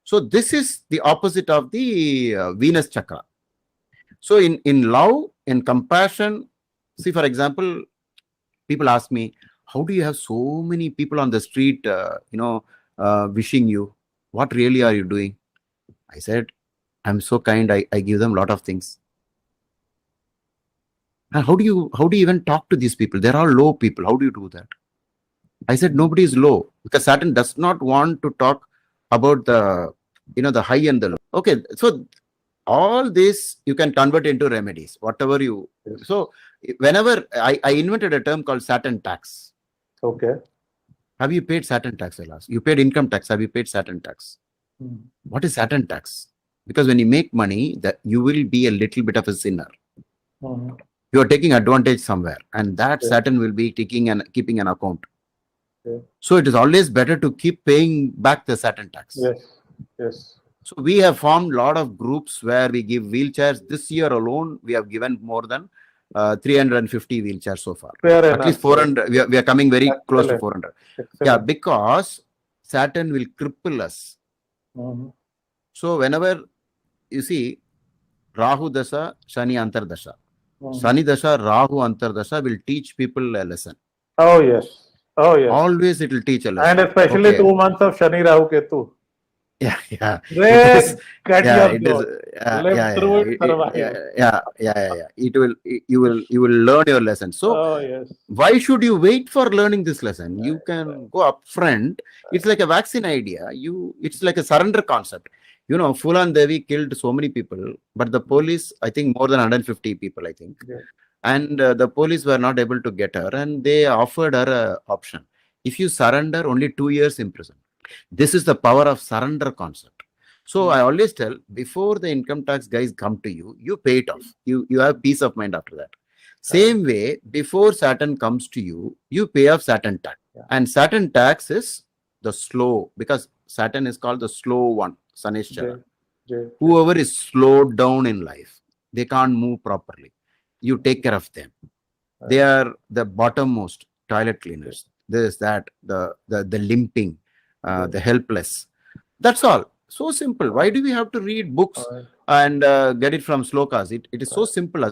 So this is the opposite of the Venus chakra. So in love, in compassion, see, for example, people ask me, how do you have so many people on the street, wishing you? What really are you doing? I said, I'm so kind. I give them a lot of things. And how do you even talk to these people? They're all low people. How do you do that? I said, nobody is low, because Saturn does not want to talk about the high and the low. Okay, so all this you can convert into remedies, whatever you. So whenever I invented a term called Saturn tax. Okay. Have you paid Saturn tax, Elas? You paid income tax. Have you paid Saturn tax? What is Saturn tax? Because when you make money, that you will be a little bit of a sinner. You are taking advantage somewhere, and that Saturn will be taking and keeping an account. So it is always better to keep paying back the Saturn tax. Yes. So we have formed a lot of groups where we give wheelchairs. This year alone, we have given more than 350 wheelchairs so far. Fair At enough. least 400. We are coming very close to 400. Excellent. Yeah, because Saturn will cripple us. So whenever you see Rahu Dasha, Shani Antardasha. Shani Dasha, Rahu Antardasha will teach people a lesson. Oh yes. Always it will teach a lesson. And especially 2 months of Shani Rahu Ketu. Yeah. Live through it, survive. You will learn your lesson. So why should you wait for learning this lesson? You can go up front. It's like a vaccine idea. It's like a surrender concept. Fulan Devi killed so many people, but the police, I think more than 150 people, I think. And the police were not able to get her, and they offered her an option. If you surrender, only 2 years in prison. This is the power of surrender concept. So I always tell, before the income tax guys come to you, you pay it off. You have peace of mind after that. Same way, before Saturn comes to you, you pay off Saturn tax. And Saturn tax is the slow, because Saturn is called the slow one, Saneshwara. Whoever is slowed down in life, they can't move properly. You take care of them. They are the bottommost toilet cleaners. This, that, the limping, the helpless. That's all. So simple. Why do we have to read books and get it from slokas? It is so simple.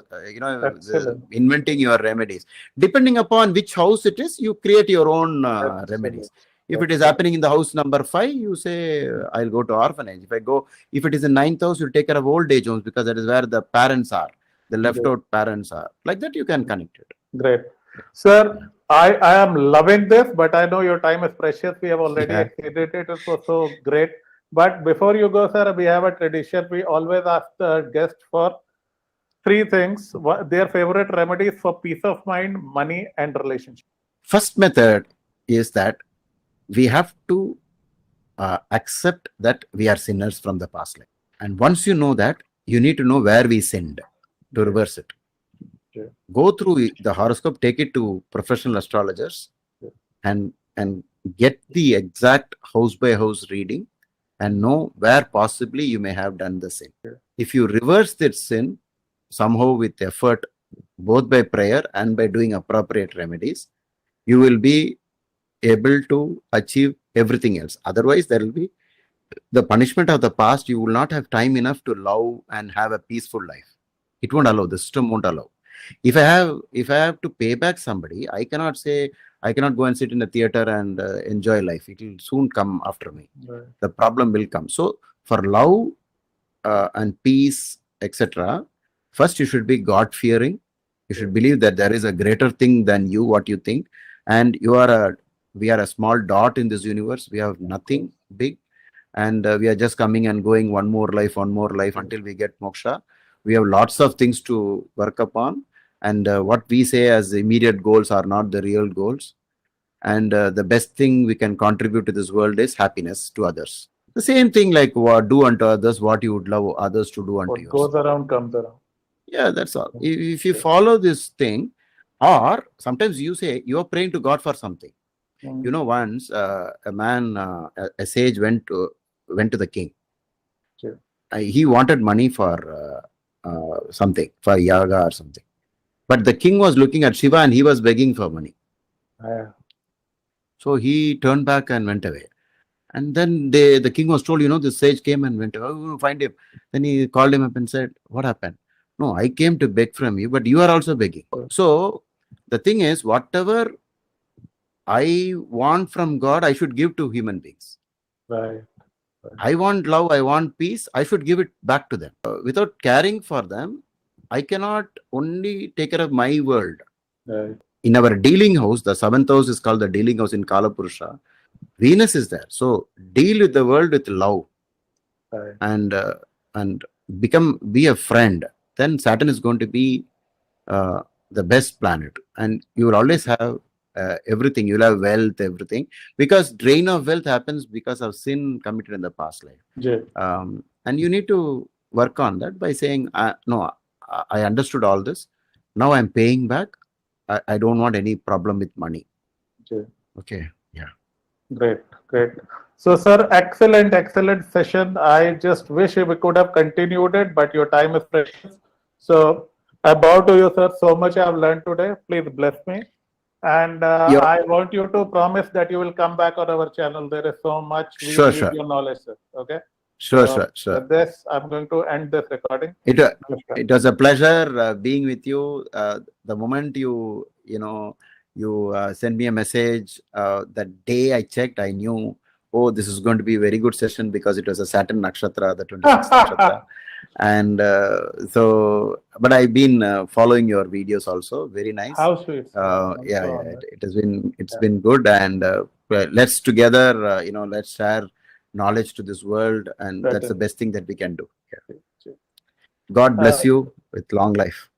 Inventing your remedies. Depending upon which house it is, you create your own remedies. If it is happening in the house number 5, you say, I'll go to orphanage. If it is in 9th house, you take care of old age homes, because that is where the parents are. The left out parents are. Like that, you can connect it. Great. Sir, I am loving this, but I know your time is precious. We have already exceeded it. It was so great. But before you go, sir, we have a tradition. We always ask the guest for 3 things. Their favorite remedies for peace of mind, money, and relationship. First method is that we have to accept that we are sinners from the past life. And once you know that, you need to know where we sinned to reverse it. Okay. Go through the horoscope, take it to professional astrologers, and get the exact house by house reading and know where possibly you may have done the sin. If you reverse that sin somehow with effort, both by prayer and by doing appropriate remedies, you will be able to achieve everything else. Otherwise, there will be the punishment of the past. You will not have time enough to love and have a peaceful life. It won't allow. The system won't allow. If I have to pay back somebody, I cannot say I cannot go and sit in a theater and enjoy life. It will soon come after me. Right. The problem will come. So for love and peace, etc., first you should be God fearing. You should believe that there is a greater thing than you, what you think, and we are a small dot in this universe. We have nothing big, and we are just coming and going one more life until we get moksha. We have lots of things to work upon, and what we say as immediate goals are not the real goals. And the best thing we can contribute to this world is happiness to others. The same thing like do unto others what you would love others to do unto What you. goes around comes around. Yeah, that's all. If you follow this thing, or sometimes you say you are praying to God for something. You know, once a man, a sage went to the king. Sure. He wanted money for something, for yaga or something. But the king was looking at Shiva and he was begging for money. So he turned back and went away. And then the king was told, the sage came and went, oh, find him. Then he called him up and said, what happened? No, I came to beg from you, but you are also begging. So the thing is, whatever I want from God, I should give to human beings. Right. I want love, I want peace, I should give it back to them. Without caring for them, I cannot only take care of my world. Right. In our dealing house, the 7th house is called the dealing house in Kalapurusha. Venus is there. So deal with the world with love. Right. And be a friend. Then Saturn is going to be the best planet. And you will always have everything. You'll have wealth, everything. Because drain of wealth happens because of sin committed in the past life. Yeah. And you need to work on that by saying, no, I understood all this. Now I'm paying back. I don't want any problem with money. Yeah. Okay. Yeah. Great. So, sir, excellent session. I just wish we could have continued it, but your time is precious. So, I bow to you, sir. So much I have learned today. Please bless me. And I want you to promise that you will come back on our channel. There is so much we need your knowledge, sir. Okay. Sure. With this, I'm going to end this recording. It was a pleasure being with you. The moment you sent me a message, that day I checked, I knew, oh, this is going to be a very good session because it was a Saturn Nakshatra, the 26th Nakshatra. And but I've been following your videos also. Very nice. How sweet. It's been good. And let's together, let's share knowledge to this world. And that's the best thing that we can do. Yeah. God bless you with long life.